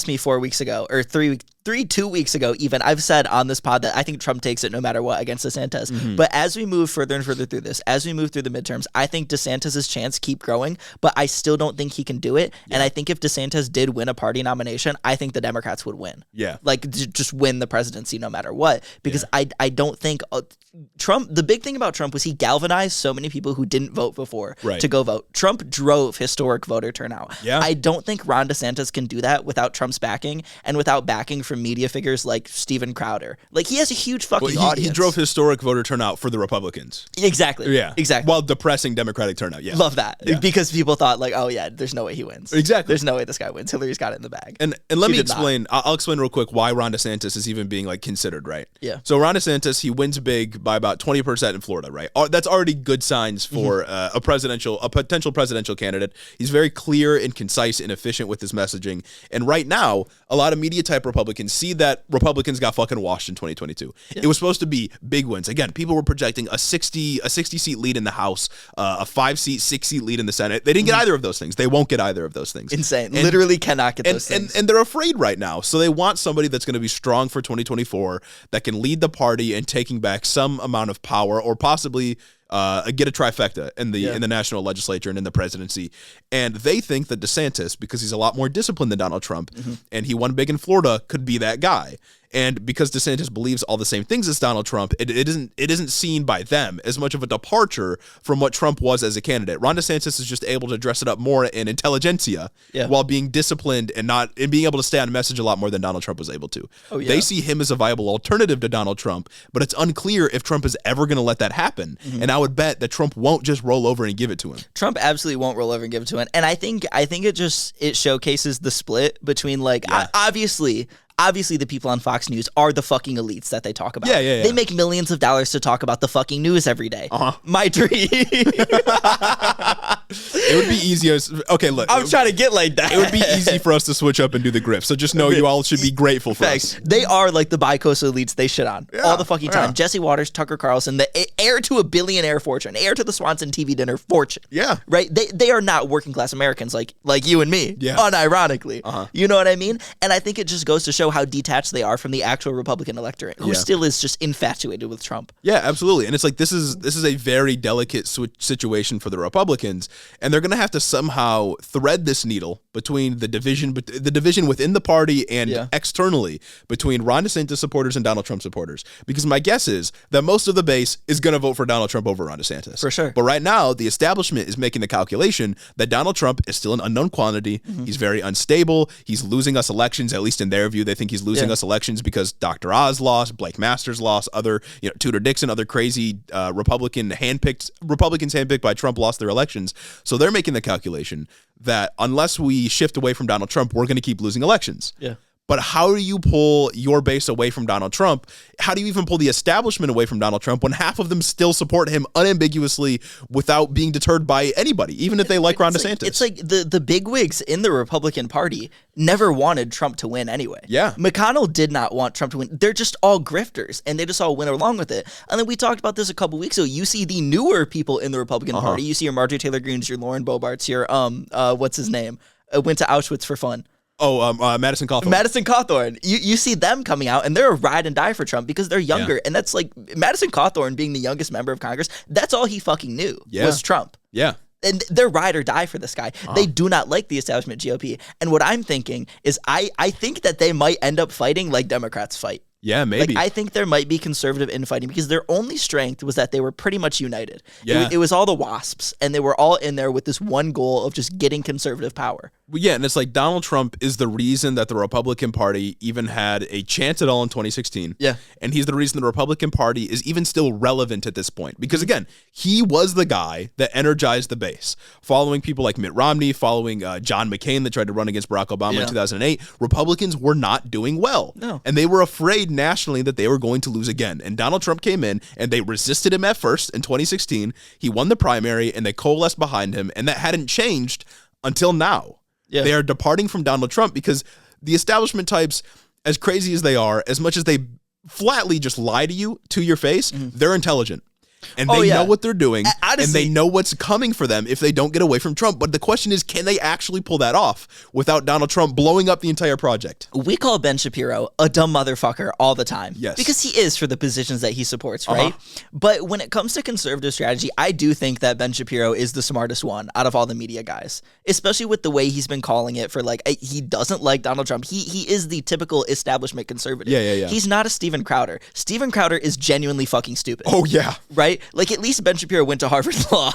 me 4 weeks ago or 2 weeks ago, even, I've said on this pod that I think Trump takes it no matter what against DeSantis. But as we move further and further through this, as we move through the midterms, I think DeSantis' chance keep growing, but I still don't think he can do it. Yeah. And I think if DeSantis did win a party nomination, I think the Democrats would win. Yeah. Just win the presidency no matter what. Because I don't think Trump, the big thing about Trump was he galvanized so many people who didn't vote before to go vote. Trump drove historic voter turnout. Yeah. I don't think Ron DeSantis can do that without Trump's backing and without backing from media figures like Steven Crowder. He has a huge fucking audience. He drove historic voter turnout for the Republicans. Exactly. Yeah. Exactly. While depressing Democratic turnout. Yeah. Love that. Yeah. Because people thought there's no way he wins. Exactly. There's no way this guy wins. Hillary's got it in the bag. And let me explain. I'll explain real quick why Ron DeSantis is even being considered, right? Yeah. So Ron DeSantis, he wins big by about 20% in Florida, right? That's already good signs for a potential presidential candidate. He's very clear and concise and efficient with his messaging. And right now, a lot of media type Republicans see that Republicans got fucking washed in 2022. Yeah. It was supposed to be big wins. Again, people were projecting a 60 seat lead in the House, a 5-seat, 6-seat lead in the Senate. They didn't get either of those things. They won't get either of those things. Insane. Literally cannot get those things. And they're afraid right now. So they want somebody that's going to be strong for 2024, that can lead the party in taking back some amount of power, or possibly get a trifecta in the national legislature and in the presidency. And they think that DeSantis, because he's a lot more disciplined than Donald Trump, and he won big in Florida, could be that guy. And because DeSantis believes all the same things as Donald Trump, it isn't seen by them as much of a departure from what Trump was as a candidate. Ron DeSantis is just able to dress it up more in intelligentsia while being disciplined and being able to stay on message a lot more than Donald Trump was able to. Oh, yeah. They see him as a viable alternative to Donald Trump, but it's unclear if Trump is ever going to let that happen. And I would bet that Trump won't just roll over and give it to him. Trump absolutely won't roll over and give it to him. And I think it showcases the split between obviously the people on Fox News are the fucking elites that they talk about. Yeah. They make millions of dollars to talk about the fucking news every day. My dream. It would be easier. Okay, look. I'm trying to get like that. It would be easy for us to switch up and do the grift. So just know you all should be grateful for us. They are like the bi-coastal elites they shit on all the fucking time. Jesse Waters, Tucker Carlson, the heir to a billionaire fortune, heir to the Swanson TV dinner fortune. Yeah. Right? They are not working class Americans like you and me, unironically. You know what I mean? And I think it just goes to show how detached they are from the actual Republican electorate, who still is just infatuated with Trump. Yeah, absolutely. And it's this is a very delicate situation for the Republicans, and they're going to have to somehow thread this needle between the division within the party and externally between Ron DeSantis supporters and Donald Trump supporters. Because my guess is that most of the base is going to vote for Donald Trump over Ron DeSantis. For sure. But right now, the establishment is making the calculation that Donald Trump is still an unknown quantity. Mm-hmm. He's very unstable. He's losing us elections, at least in their view. They think he's losing us elections because Dr. Oz lost, Blake Masters lost, other, Tudor Dixon, other crazy Republicans handpicked by Trump lost their elections. So they're making the calculation that unless we shift away from Donald Trump, we're going to keep losing elections. Yeah. But how do you pull your base away from Donald Trump? How do you even pull the establishment away from Donald Trump when half of them still support him unambiguously without being deterred by anybody, even if they like Ron DeSantis? It's like the bigwigs in the Republican Party never wanted Trump to win anyway. Yeah. McConnell did not want Trump to win. They're just all grifters, and they just all went along with it. And then we talked about this a couple weeks ago. You see the newer people in the Republican Party. You see your Marjorie Taylor Greenes, your Lauren Boeberts, your, what's his name? Went to Auschwitz for fun. Madison Cawthorn. Madison Cawthorn. You see them coming out, and they're a ride and die for Trump because they're younger. And that's like Madison Cawthorn being the youngest member of Congress. That's all he fucking knew was Trump. Yeah. And they're ride or die for this guy. They do not like the establishment GOP. And what I'm thinking is I think that they might end up fighting like Democrats fight. Yeah, maybe. Like, I think there might be conservative infighting because their only strength was that they were pretty much united. Yeah. It was all the WASPs, and they were all in there with this one goal of just getting conservative power. Well, yeah, and it's like Donald Trump is the reason that the Republican Party even had a chance at all in 2016. Yeah. And he's the reason the Republican Party is even still relevant at this point. Because, again, he was the guy that energized the base. Following people like Mitt Romney, following John McCain that tried to run against Barack Obama in 2008, Republicans were not doing well. No. And they were afraid nationally that they were going to lose again. And Donald Trump came in, and they resisted him at first in 2016. He won the primary, and they coalesced behind him. And that hadn't changed until now. Yeah. They are departing from Donald Trump because the establishment types, as crazy as they are, as much as they flatly just lie to you to your face, they're intelligent. And they know what they're doing, honestly, and they know what's coming for them if they don't get away from Trump. But the question is, can they actually pull that off without Donald Trump blowing up the entire project? We call Ben Shapiro a dumb motherfucker all the time. Yes. Because he is for the positions that he supports, right? But when it comes to conservative strategy, I do think that Ben Shapiro is the smartest one out of all the media guys, especially with the way he's been calling it for he doesn't like Donald Trump. He is the typical establishment conservative. Yeah. He's not a Steven Crowder. Steven Crowder is genuinely fucking stupid. Oh, yeah. Right? Like, at least Ben Shapiro went to Harvard Law.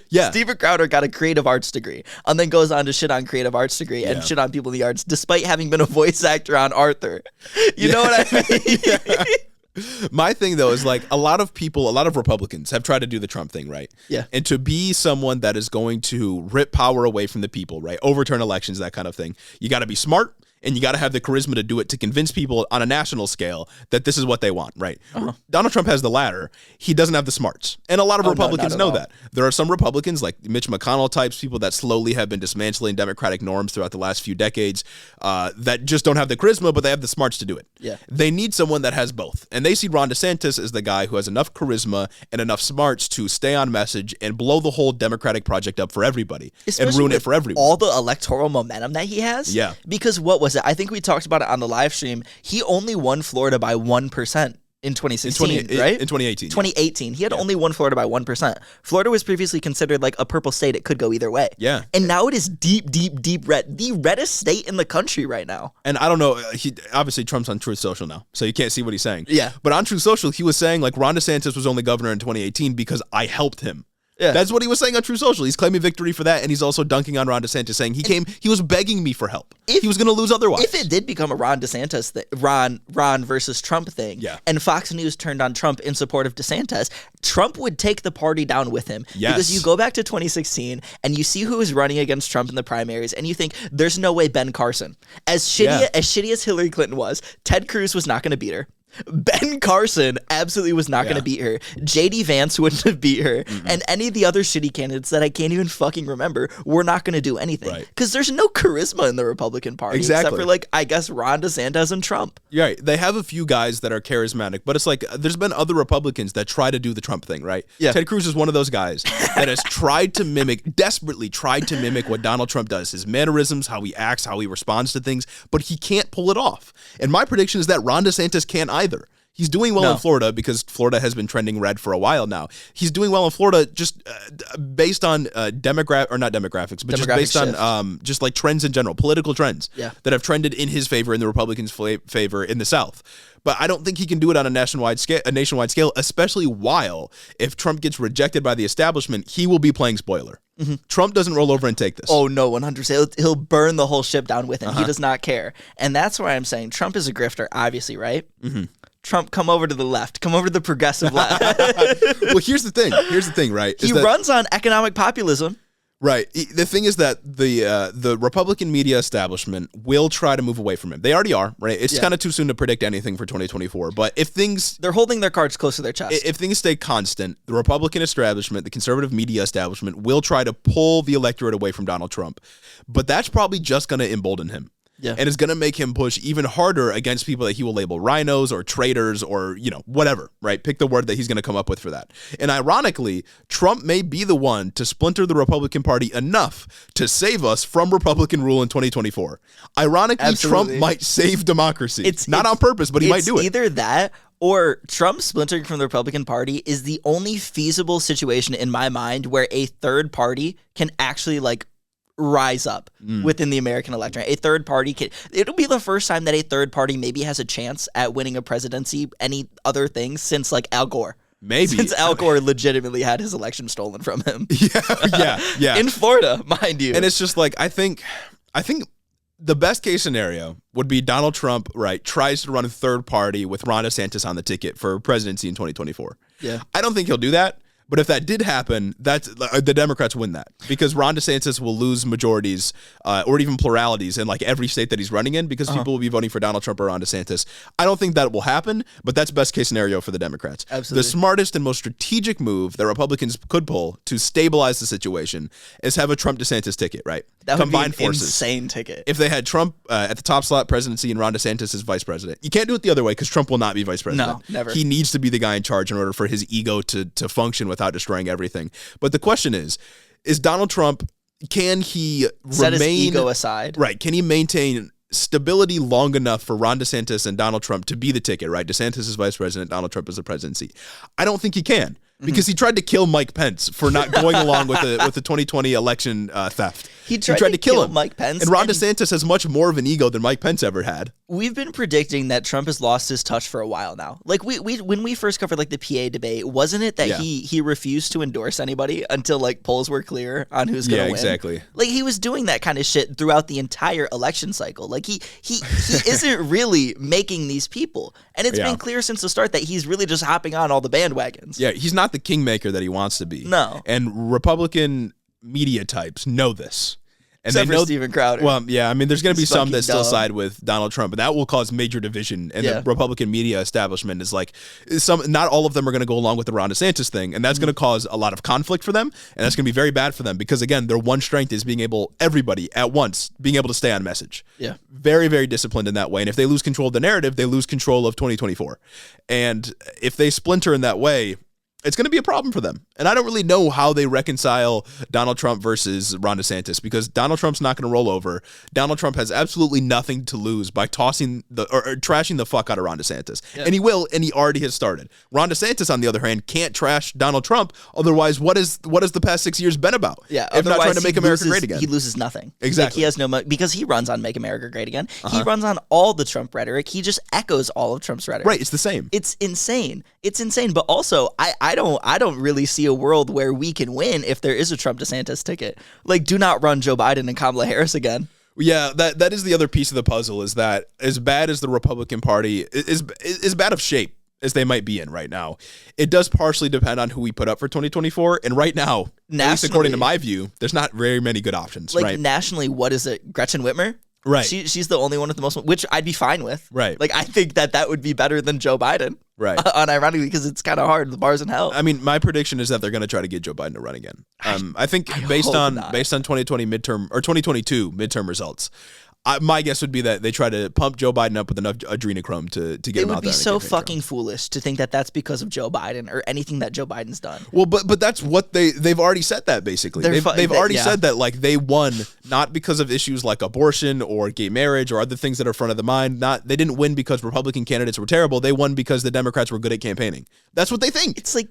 Yeah. Steven Crowder got a creative arts degree and then goes on to shit on creative arts degree and shit on people in the arts, despite having been a voice actor on Arthur. You know what I mean? My thing, though, is like a lot of Republicans have tried to do the Trump thing, right? Yeah. And to be someone that is going to rip power away from the people, right? Overturn elections, that kind of thing. You got to be smart. And you got to have the charisma to do it, to convince people on a national scale that this is what they want, right? Donald Trump has the latter. He doesn't have the smarts. And a lot of Republicans know that. There are some Republicans, like Mitch McConnell types, people that slowly have been dismantling Democratic norms throughout the last few decades, that just don't have the charisma, but they have the smarts to do it. Yeah. They need someone that has both. And they see Ron DeSantis as the guy who has enough charisma and enough smarts to stay on message and blow the whole Democratic project up for everybody. Especially and ruin it for everyone. All the electoral momentum that he has. Yeah. Because what was it? I think we talked about it on the live stream. He only won Florida by 1% in 2016, right? In 2018. 2018. He had only won Florida by 1%. Florida was previously considered like a purple state. It could go either way. Yeah. And now it is deep, deep, deep red. The reddest state in the country right now. And I don't know, obviously Trump's on Truth Social now, so you can't see what he's saying. Yeah. But on Truth Social, he was saying like Ron DeSantis was only governor in 2018 because I helped him. Yeah. That's what he was saying on True Social. He's claiming victory for that, and he's also dunking on Ron DeSantis, saying he was begging me for help. He was going to lose otherwise. If it did become a Ron DeSantis, Ron versus Trump thing, and Fox News turned on Trump in support of DeSantis, Trump would take the party down with him. Yes. Because you go back to 2016, and you see who is running against Trump in the primaries, and you think, there's no way Ben Carson, as shitty as Hillary Clinton was, Ted Cruz was not going to beat her. Ben Carson absolutely was not going to beat her. J.D. Vance wouldn't have beat her. And any of the other shitty candidates that I can't even fucking remember were not going to do anything. Because there's no charisma in the Republican Party. Exactly. Except for, I guess, Ron DeSantis and Trump. Right. They have a few guys that are charismatic, but it's like there's been other Republicans that try to do the Trump thing, right? Yeah. Ted Cruz is one of those guys that has desperately tried to mimic what Donald Trump does, his mannerisms, how he acts, how he responds to things, but he can't pull it off. And my prediction is that Ron DeSantis can't either. He's doing well in Florida because Florida has been trending red for a while now. He's doing well in Florida just based on not demographics, but just based on just like trends in general, political trends that have trended in his favor, in the Republicans' favor in the South. But I don't think he can do it on a nationwide scale, especially while, if Trump gets rejected by the establishment, he will be playing spoiler. Mm-hmm. Trump doesn't roll over and take this. Oh, no, 100%. He'll burn the whole ship down with him. He does not care. And that's why I'm saying Trump is a grifter, obviously, right? Mm-hmm. Trump, come over to the left. Come over to the progressive left. Well, here's the thing, right? He runs on economic populism. Right. The thing is that the Republican media establishment will try to move away from him. They already are, right? It's kind of too soon to predict anything for 2024. But if things... They're holding their cards close to their chest. If things stay constant, the Republican establishment, the conservative media establishment, will try to pull the electorate away from Donald Trump. But that's probably just going to embolden him. Yeah. And it's going to make him push even harder against people that he will label rhinos or traitors or, whatever, right? Pick the word that he's going to come up with for that. And ironically, Trump may be the one to splinter the Republican Party enough to save us from Republican rule in 2024. Ironically, absolutely. Trump might save democracy. It's not on purpose, but he might do it. Either that or Trump splintering from the Republican Party is the only feasible situation in my mind where a third party can actually rise up within the American electorate. A third party it'll be the first time that a third party maybe has a chance at winning a presidency, any other things, since Al Gore. Maybe. Since Al Gore legitimately had his election stolen from him. Yeah. In Florida, mind you. And it's just I think the best case scenario would be Donald Trump, right, tries to run a third party with Ron DeSantis on the ticket for presidency in 2024. Yeah. I don't think he'll do that. But if that did happen, the Democrats win that because Ron DeSantis will lose majorities or even pluralities in every state that he's running in because people will be voting for Donald Trump or Ron DeSantis. I don't think that will happen, but that's best case scenario for the Democrats. Absolutely. The smartest and most strategic move that Republicans could pull to stabilize the situation is have a Trump DeSantis ticket, right? That would be an insane ticket. If they had Trump at the top slot presidency and Ron DeSantis as vice president. You can't do it the other way because Trump will not be vice president. No, never. He needs to be the guy in charge in order for his ego to function without destroying everything. But the question is Donald Trump, can he set his ego aside? Right. Can he maintain stability long enough for Ron DeSantis and Donald Trump to be the ticket, right? DeSantis is vice president, Donald Trump is the presidency. I don't think he can. Because he tried to kill Mike Pence for not going along with the 2020 election theft. He tried to kill him. Mike Pence. And Ron DeSantis has much more of an ego than Mike Pence ever had. We've been predicting that Trump has lost his touch for a while now. When we first covered the PA debate, wasn't it that he refused to endorse anybody until polls were clear on who's going to win? Yeah, exactly. He was doing that kind of shit throughout the entire election cycle. He isn't really making these people. And it's been clear since the start that he's really just hopping on all the bandwagons. Yeah, he's not the kingmaker that he wants to be. No. And Republican media types know this. And except they know for Steven Crowder. Well, yeah, I mean, there's going to be some that still side with Donald Trump, and that will cause major division. And the Republican media establishment is not all of them are going to go along with the Ron DeSantis thing, and that's going to cause a lot of conflict for them, and that's going to be very bad for them because, again, their one strength is everybody at once being able to stay on message. Yeah, very, very disciplined in that way. And if they lose control of the narrative, they lose control of 2024. And if they splinter in that way, it's going to be a problem for them. And I don't really know how they reconcile Donald Trump versus Ron DeSantis because Donald Trump's not going to roll over. Donald Trump has absolutely nothing to lose by tossing or trashing the fuck out of Ron DeSantis. Yeah. And he will, and he already has started. Ron DeSantis, on the other hand, can't trash Donald Trump. Otherwise, what has the past 6 years been about? Yeah, if not trying to make America great again. He loses nothing. Exactly. He has no money because he runs on Make America Great Again. He runs on all the Trump rhetoric. He just echoes all of Trump's rhetoric. Right, it's the same. It's insane. But also, I don't really see a world where we can win if there is a Trump DeSantis ticket. Do not run Joe Biden and Kamala Harris again. Yeah, that is the other piece of the puzzle is that as bad as the Republican Party is bad of shape as they might be in right now, it does partially depend on who we put up for 2024. And right now, at least according to my view, there's not very many good options. Nationally, what is it? Gretchen Whitmer? Right. She's the only one with the most, which I'd be fine with. Right. I think that would be better than Joe Biden. Right. Unironically, because it's kind of hard. The bar's in hell. I mean, my prediction is that they're going to try to get Joe Biden to run again. I think based on 2020 midterm or 2022 midterm results, My guess would be that they try to pump Joe Biden up with enough adrenochrome to get him out there. It would be so fucking foolish to think that that's because of Joe Biden or anything that Joe Biden's done. Well, but that's what they've already said that, basically. They've already said that, like, they won not because of issues like abortion or gay marriage or other things that are front of the mind. They didn't win because Republican candidates were terrible. They won because the Democrats were good at campaigning. That's what they think. It's like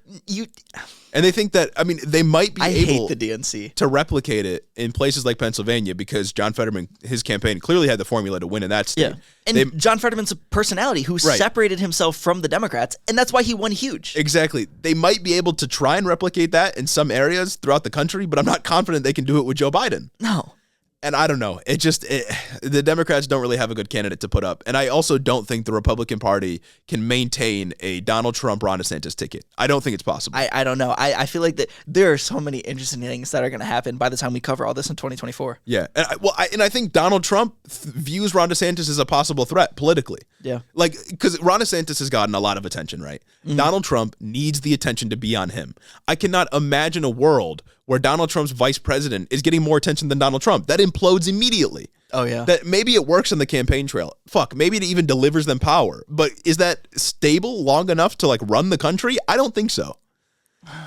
And they think that, I mean, they might be able hate the DNC. to replicate it in places like Pennsylvania because John Fetterman, his campaign, clearly had the formula to win in that state. Yeah. And John Fetterman's a personality who separated himself from the Democrats, and that's why he won huge. Exactly. They might be able to try and replicate that in some areas throughout the country, but I'm not confident they can do it with Joe Biden. No. And I don't know. The Democrats don't really have a good candidate to put up. And I also don't think the Republican Party can maintain a Donald Trump, Ron DeSantis ticket. I don't think it's possible. I don't know. I feel like that there are so many interesting things that are going to happen by the time we cover all this in 2024. Yeah. And I think Donald Trump views Ron DeSantis as a possible threat politically. Yeah. Like, because Ron DeSantis has gotten a lot of attention, right? Mm-hmm. Donald Trump needs the attention to be on him. I cannot imagine a world where Donald Trump's vice president is getting more attention than Donald Trump. That implodes immediately. Oh, yeah. That maybe it works on the campaign trail. Fuck, maybe it even delivers them power. But is that stable long enough to, like, run the country? I don't think so.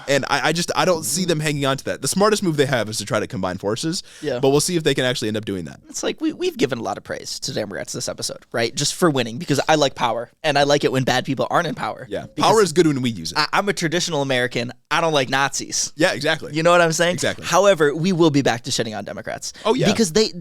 And I don't see them hanging on to that. The smartest move they have is to try to combine forces. Yeah. But we'll see if they can actually end up doing that. It's like we've given a lot of praise to Democrats this episode, right? Just for winning, because I like power, and I like it when bad people aren't in power. Yeah, power is good when we use it. I'm a traditional American. I don't like Nazis. Yeah, exactly. You know what I'm saying? Exactly. However, we will be back to shitting on Democrats. Oh, yeah. Because they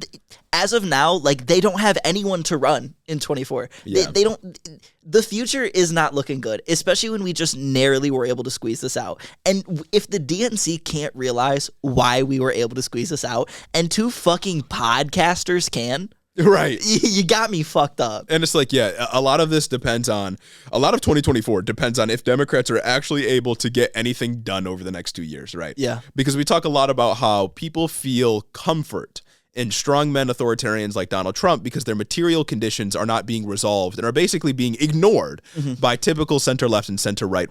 as of now, like, they don't have anyone to run in 24. Yeah. They don't. The future is not looking good, especially when we just narrowly were able to squeeze this out. And if the DNC can't realize why we were able to squeeze this out, and two fucking podcasters can, right? You got me fucked up. And it's like, yeah, a lot of 2024 depends on if Democrats are actually able to get anything done over the next 2 years, right? Yeah. Because we talk a lot about how people feel comfort in strongmen authoritarians like Donald Trump because their material conditions are not being resolved and are basically being ignored by typical center-left and center-right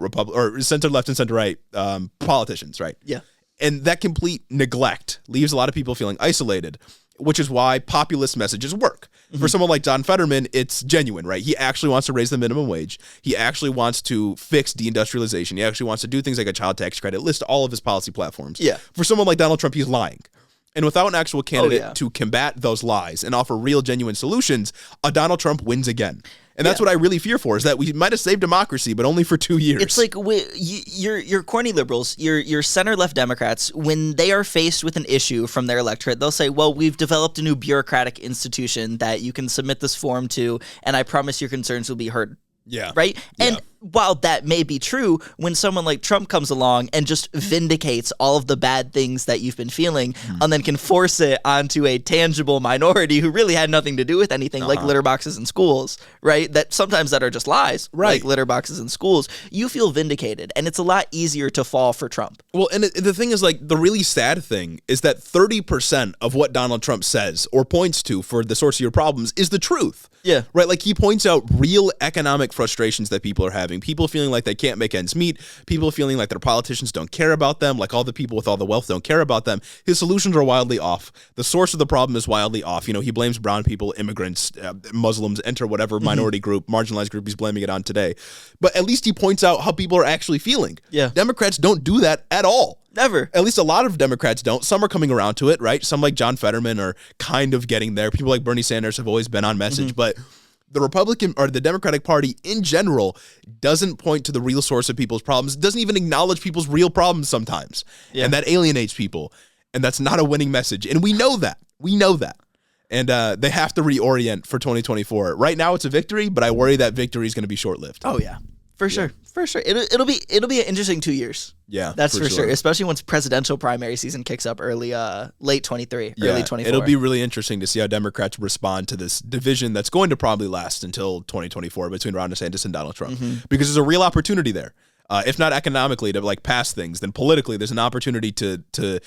politicians, right? Yeah. And that complete neglect leaves a lot of people feeling isolated, which is why populist messages work. For someone like John Fetterman, it's genuine, right? He actually wants to raise the minimum wage. He actually wants to fix deindustrialization. He actually wants to do things like a child tax credit, list all of his policy platforms. Yeah. For someone like Donald Trump, he's lying. And without an actual candidate to combat those lies and offer real, genuine solutions, a Donald Trump wins again. And that's what I really fear for, is that we might have saved democracy, but only for 2 years. It's like your corny liberals, your center-left Democrats, when they are faced with an issue from their electorate, they'll say, well, we've developed a new bureaucratic institution that you can submit this form to, and I promise your concerns will be heard. Yeah. Right? Yeah. And while that may be true, when someone like Trump comes along and just vindicates all of the bad things that you've been feeling and then can force it onto a tangible minority who really had nothing to do with anything, like litter boxes in schools, right? That sometimes that are just lies, like litter boxes in schools, you feel vindicated. And it's a lot easier to fall for Trump. Well, and the thing is, like, the really sad thing is that 30% of what Donald Trump says or points to for the source of your problems is the truth. Yeah. Right? Like, he points out real economic frustrations that people are having. People feeling like they can't make ends meet. People feeling like their politicians don't care about them. Like, all the people with all the wealth don't care about them. His solutions are wildly off. The source of the problem is wildly off. You know, he blames brown people, immigrants, Muslims, enter whatever minority group, marginalized group he's blaming it on today. But at least he points out how people are actually feeling. Yeah. Democrats don't do that at all. Never. At least a lot of Democrats don't. Some are coming around to it, right? Some like John Fetterman are kind of getting there. People like Bernie Sanders have always been on message, but the Republican or the Democratic Party in general doesn't point to the real source of people's problems, doesn't even acknowledge people's real problems sometimes. Yeah. And that alienates people. And that's not a winning message. And we know that. We know that. And they have to reorient for 2024. Right now it's a victory, but I worry that victory is going to be short-lived. Oh, yeah. For sure. For sure. It'll be an interesting 2 years. Yeah. That's for sure. Especially once presidential primary season kicks up late 23, early 24. It'll be really interesting to see how Democrats respond to this division that's going to probably last until 2024 between Ron DeSantis and Donald Trump. Because there's a real opportunity there. If not economically to like pass things, then politically there's an opportunity to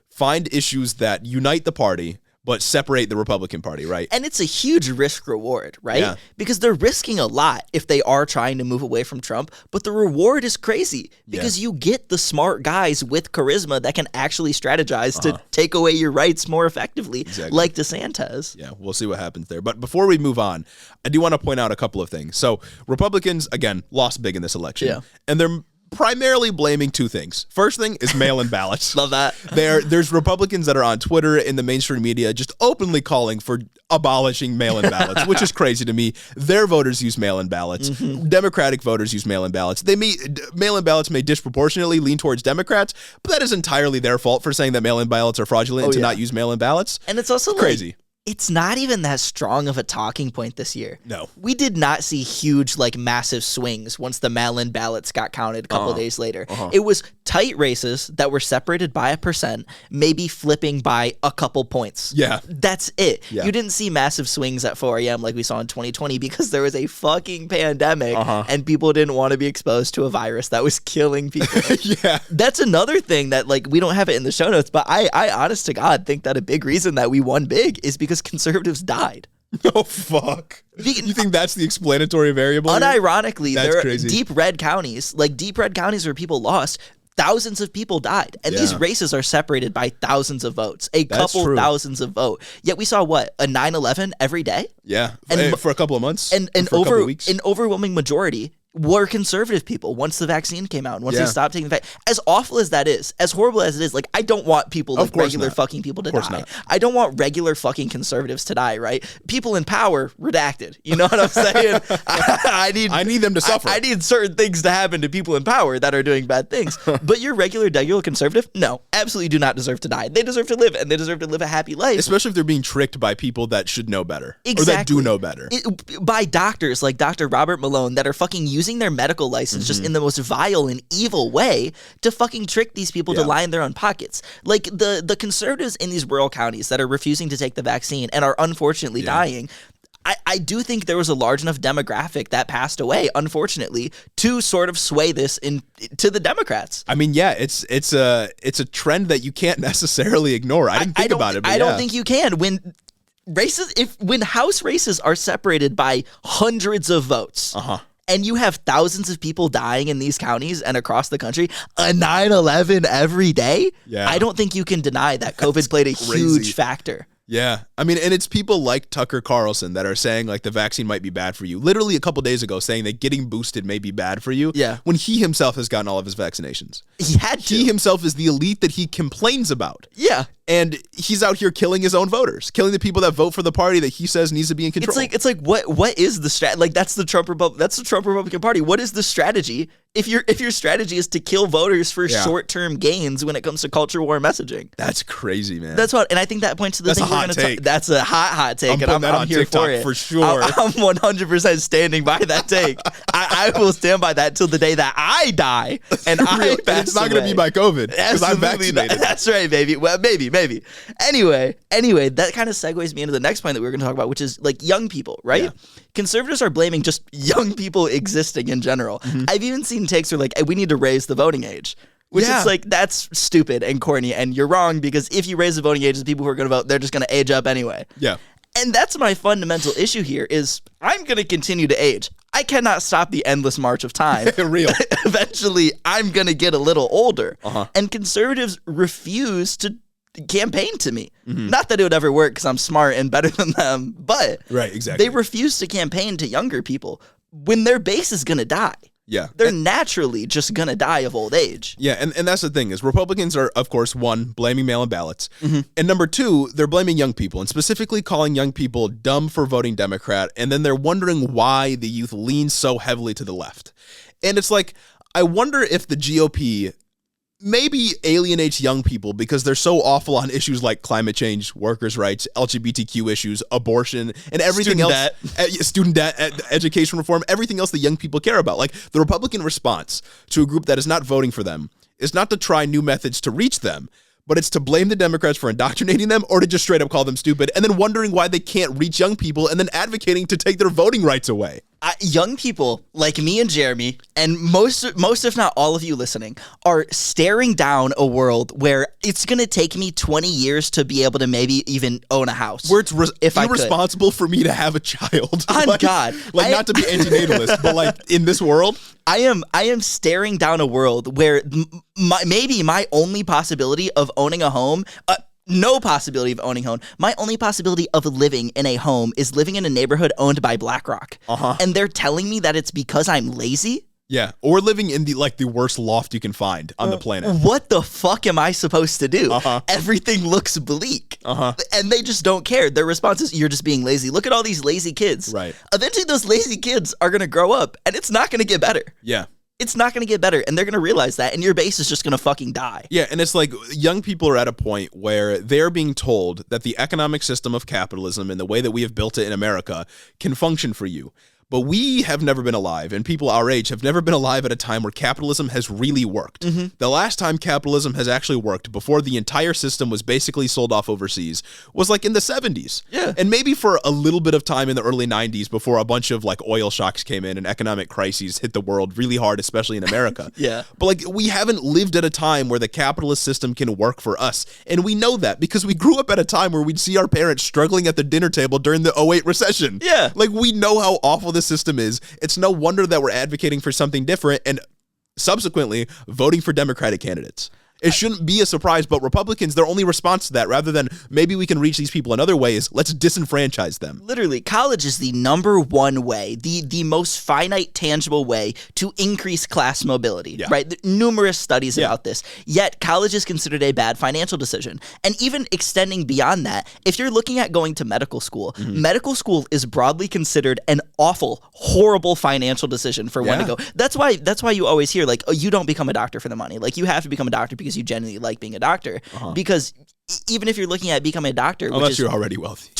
find issues that unite the party, but separate the Republican Party, right? And it's a huge risk reward, right? Yeah. Because they're risking a lot if they are trying to move away from Trump, but the reward is crazy because you get the smart guys with charisma that can actually strategize to take away your rights more effectively, like DeSantis. Yeah, we'll see what happens there. But before we move on, I do want to point out a couple of things. So Republicans, again, lost big in this election. Yeah. And they're primarily blaming two things. First thing is mail-in ballots. Love that. There's Republicans that are on Twitter in the mainstream media just openly calling for abolishing mail-in ballots, which is crazy to me. Their voters use mail-in ballots. Democratic voters use mail-in ballots. Mail-in ballots may disproportionately lean towards Democrats, but that is entirely their fault for saying that mail-in ballots are fraudulent and to not use mail-in ballots. And it's also crazy. It's not even that strong of a talking point this year. No. We did not see huge, massive swings once the mail-in ballots got counted a couple of days later. It was tight races that were separated by 1%, maybe flipping by a couple points. Yeah. That's it. Yeah. You didn't see massive swings at 4 a.m. like we saw in 2020 because there was a fucking pandemic and people didn't want to be exposed to a virus that was killing people. Yeah. That's another thing that, we don't have it in the show notes, but I honest to God, think that a big reason that we won big is because conservatives died. Oh, fuck. You think that's the explanatory variable? Unironically, there are crazy. Deep red counties where people lost, thousands of people died. And these races are separated by thousands of votes, thousands of votes. Yet we saw, a 9/11 every day? Yeah, and for a couple of months. And for a couple of weeks. An overwhelming majority were conservative people once the vaccine came out, once they stopped taking the vaccine. As awful as that is, as horrible as it is, I don't want people, regular fucking people to die. I don't want regular fucking conservatives to die, right? People in power, redacted. You know what I'm saying? I need them to suffer. I need certain things to happen to people in power that are doing bad things. But your regular conservative, no, absolutely do not deserve to die. They deserve to live, and they deserve to live a happy life. Especially if they're being tricked by people that should know better. Exactly. Or that do know better. By doctors like Dr. Robert Malone that are fucking using their medical license just in the most vile and evil way to fucking trick these people to line their own pockets. The conservatives in these rural counties that are refusing to take the vaccine and are unfortunately dying, I do think there was a large enough demographic that passed away, unfortunately, to sort of sway this to the Democrats. I mean, it's a trend that you can't necessarily ignore. I didn't think about it, but I don't think you can. When House races are separated by hundreds of votes, and you have thousands of people dying in these counties and across the country, a 9/11 every day, I don't think you can deny that COVID played a huge factor. Yeah. I mean, and it's people like Tucker Carlson that are saying the vaccine might be bad for you. Literally a couple days ago saying that getting boosted may be bad for you. Yeah. When he himself has gotten all of his vaccinations. He had to. He himself is the elite that he complains about. Yeah. And he's out here killing his own voters, killing the people that vote for the party that he says needs to be in control. It's like what is the strategy? That's the Trump Republican Party. What is the strategy if your strategy is to kill voters for short-term gains when it comes to culture war messaging? That's crazy, man. And I think that points to the thing we're going to talk. That's a hot take, and I'm here TikTok for it. For sure. I'm 100% standing by that take. I will stand by that till the day that I die and I pass It's not going to be by COVID because I'm vaccinated. That's right, baby. Well, maybe. Anyway, that kind of segues me into the next point that we were going to talk about, which is young people, right? Yeah. Conservatives are blaming just young people existing in general. I've even seen takes where hey, we need to raise the voting age. Which is that's stupid and corny, and you're wrong because if you raise the voting age, the people who are going to vote, they're just going to age up anyway. Yeah. And that's my fundamental issue here is I'm going to continue to age. I cannot stop the endless march of time. Real. Eventually, I'm going to get a little older. And conservatives refuse to campaign to me. Not that it would ever work because I'm smart and better than them, but they refuse to campaign to younger people when their base is going to die. Yeah. They're naturally just going to die of old age. Yeah, and that's the thing is Republicans are, of course, one, blaming mail-in ballots. And number two, they're blaming young people and specifically calling young people dumb for voting Democrat. And then they're wondering why the youth lean so heavily to the left. And it's I wonder if the GOP maybe alienates young people because they're so awful on issues like climate change, workers' rights, LGBTQ issues, abortion, and everything student debt, education reform, everything else that young people care about. The Republican response to a group that is not voting for them is not to try new methods to reach them, but it's to blame the Democrats for indoctrinating them or to just straight up call them stupid and then wondering why they can't reach young people and then advocating to take their voting rights away. young people like me and Jeremy, and most if not all of you listening, are staring down a world where it's going to take me 20 years to be able to maybe even own a house. Where it's irresponsible for me to have a child. On God. Not to be antinatalist, but like in this world. I am staring down a world where maybe my only possibility of owning a home, no possibility of owning a home. My only possibility of living in a home is living in a neighborhood owned by BlackRock. And they're telling me that it's because I'm lazy? Yeah, or living in the worst loft you can find on the planet. What the fuck am I supposed to do? Everything looks bleak. And they just don't care. Their response is, you're just being lazy. Look at all these lazy kids. Right. Eventually those lazy kids are going to grow up, and it's not going to get better. Yeah. It's not going to get better, and they're going to realize that, and your base is just going to fucking die. Yeah, and it's like young people are at a point where they're being told that the economic system of capitalism and the way that we have built it in America can function for you. But we have never been alive, and people our age have never been alive at a time where capitalism has really worked. The last time capitalism has actually worked, before the entire system was basically sold off overseas, was like in the 70s. Yeah. And maybe for a little bit of time in the early 90s before a bunch of like oil shocks came in and economic crises hit the world really hard, especially in America. Yeah. But like we haven't lived at a time where the capitalist system can work for us. And we know that because we grew up at a time where we'd see our parents struggling at the dinner table during the 2008 recession. Yeah. Like we know how awful the system is. It's no wonder that we're advocating for something different and subsequently voting for Democratic candidates. It shouldn't be a surprise, but Republicans, their only response to that, rather than maybe we can reach these people in other ways, let's disenfranchise them. Literally, college is the number one way, the most finite, tangible way to increase class mobility, right? Numerous studies about this. Yet, college is considered a bad financial decision. And even extending beyond that, if you're looking at going to medical school, medical school is broadly considered an awful, horrible financial decision for one to go. That's why you always hear, like, oh, you don't become a doctor for the money. Like, you have to become a doctor because you genuinely like being a doctor. Because even if you're looking at becoming a doctor, unless you're already wealthy,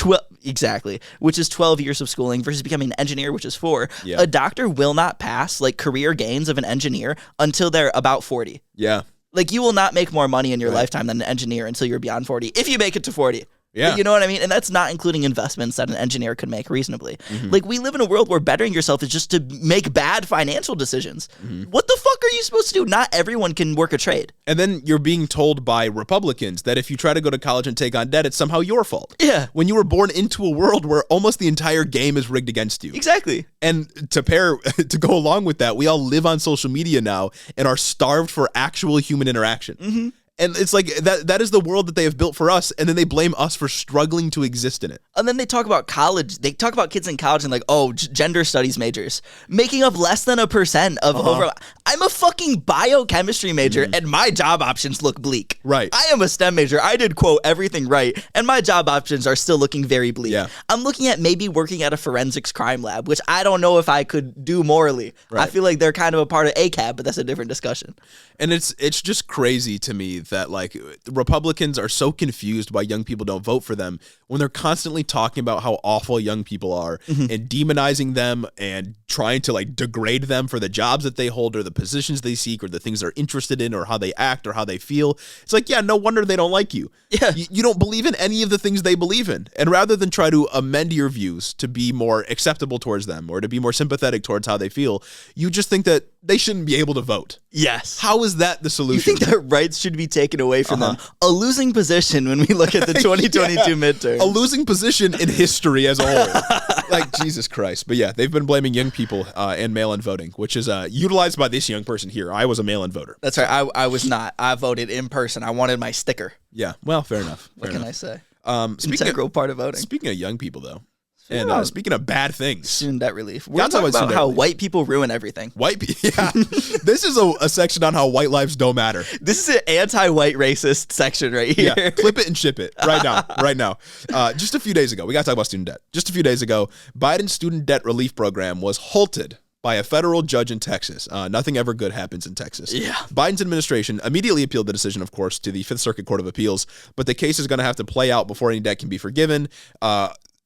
exactly, which is 12 years of schooling versus becoming an engineer, which is 4. A doctor will not pass like career gains of an engineer until they're about 40. Yeah, like you will not make more money in your lifetime than an engineer until you're beyond 40. If you make it to 40. Yeah. You know what I mean? And that's not including investments that an engineer could make reasonably. Like, we live in a world where bettering yourself is just to make bad financial decisions. What the fuck are you supposed to do? Not everyone can work a trade. And then you're being told by Republicans that if you try to go to college and take on debt, it's somehow your fault. Yeah. When you were born into a world where almost the entire game is rigged against you. Exactly. And to go along with that, we all live on social media now and are starved for actual human interaction. And it's like that is the world that they have built for us, and then they blame us for struggling to exist in it. And then they talk about college. They talk about kids in college and like, oh, gender studies majors making up less than 1% of overall. I'm a fucking biochemistry major, and my job options look bleak. Right. I am a STEM major. I did, quote, everything right, and my job options are still looking very bleak. Yeah. I'm looking at maybe working at a forensics crime lab, which I don't know if I could do morally. Right. I feel like they're kind of a part of ACAB, but that's a different discussion. And it's just crazy to me that like Republicans are so confused why young people don't vote for them when they're constantly talking about how awful young people are and demonizing them and trying to like degrade them for the jobs that they hold or the positions they seek or the things they're interested in or how they act or how they feel. It's like, yeah, no wonder they don't like you. Yeah. You don't believe in any of the things they believe in. And rather than try to amend your views to be more acceptable towards them or to be more sympathetic towards how they feel, you just think that they shouldn't be able to vote. Yes. How is that the solution? You think their rights should be taken away from them? A losing position when we look at the 2022 midterms. A losing position in history as a whole. Like, Jesus Christ. But yeah, they've been blaming young people and mail-in voting, which is utilized by this young person here. I was a mail-in voter. That's right. I was not. I voted in person. I wanted my sticker. Yeah. Well, fair enough. What can I say? Integral part of voting. Speaking of young people, though, and speaking of bad things, student debt relief. We're talking about how white people ruin everything. White people, yeah. This is a section on how white lives don't matter. This is an anti-white racist section right here. Yeah, clip it and ship it right now. Just a few days ago, we got to talk about student debt. Just a few days ago, Biden's student debt relief program was halted by a federal judge in Texas. Nothing ever good happens in Texas. Yeah. Biden's administration immediately appealed the decision, of course, to the Fifth Circuit Court of Appeals, but the case is going to have to play out before any debt can be forgiven.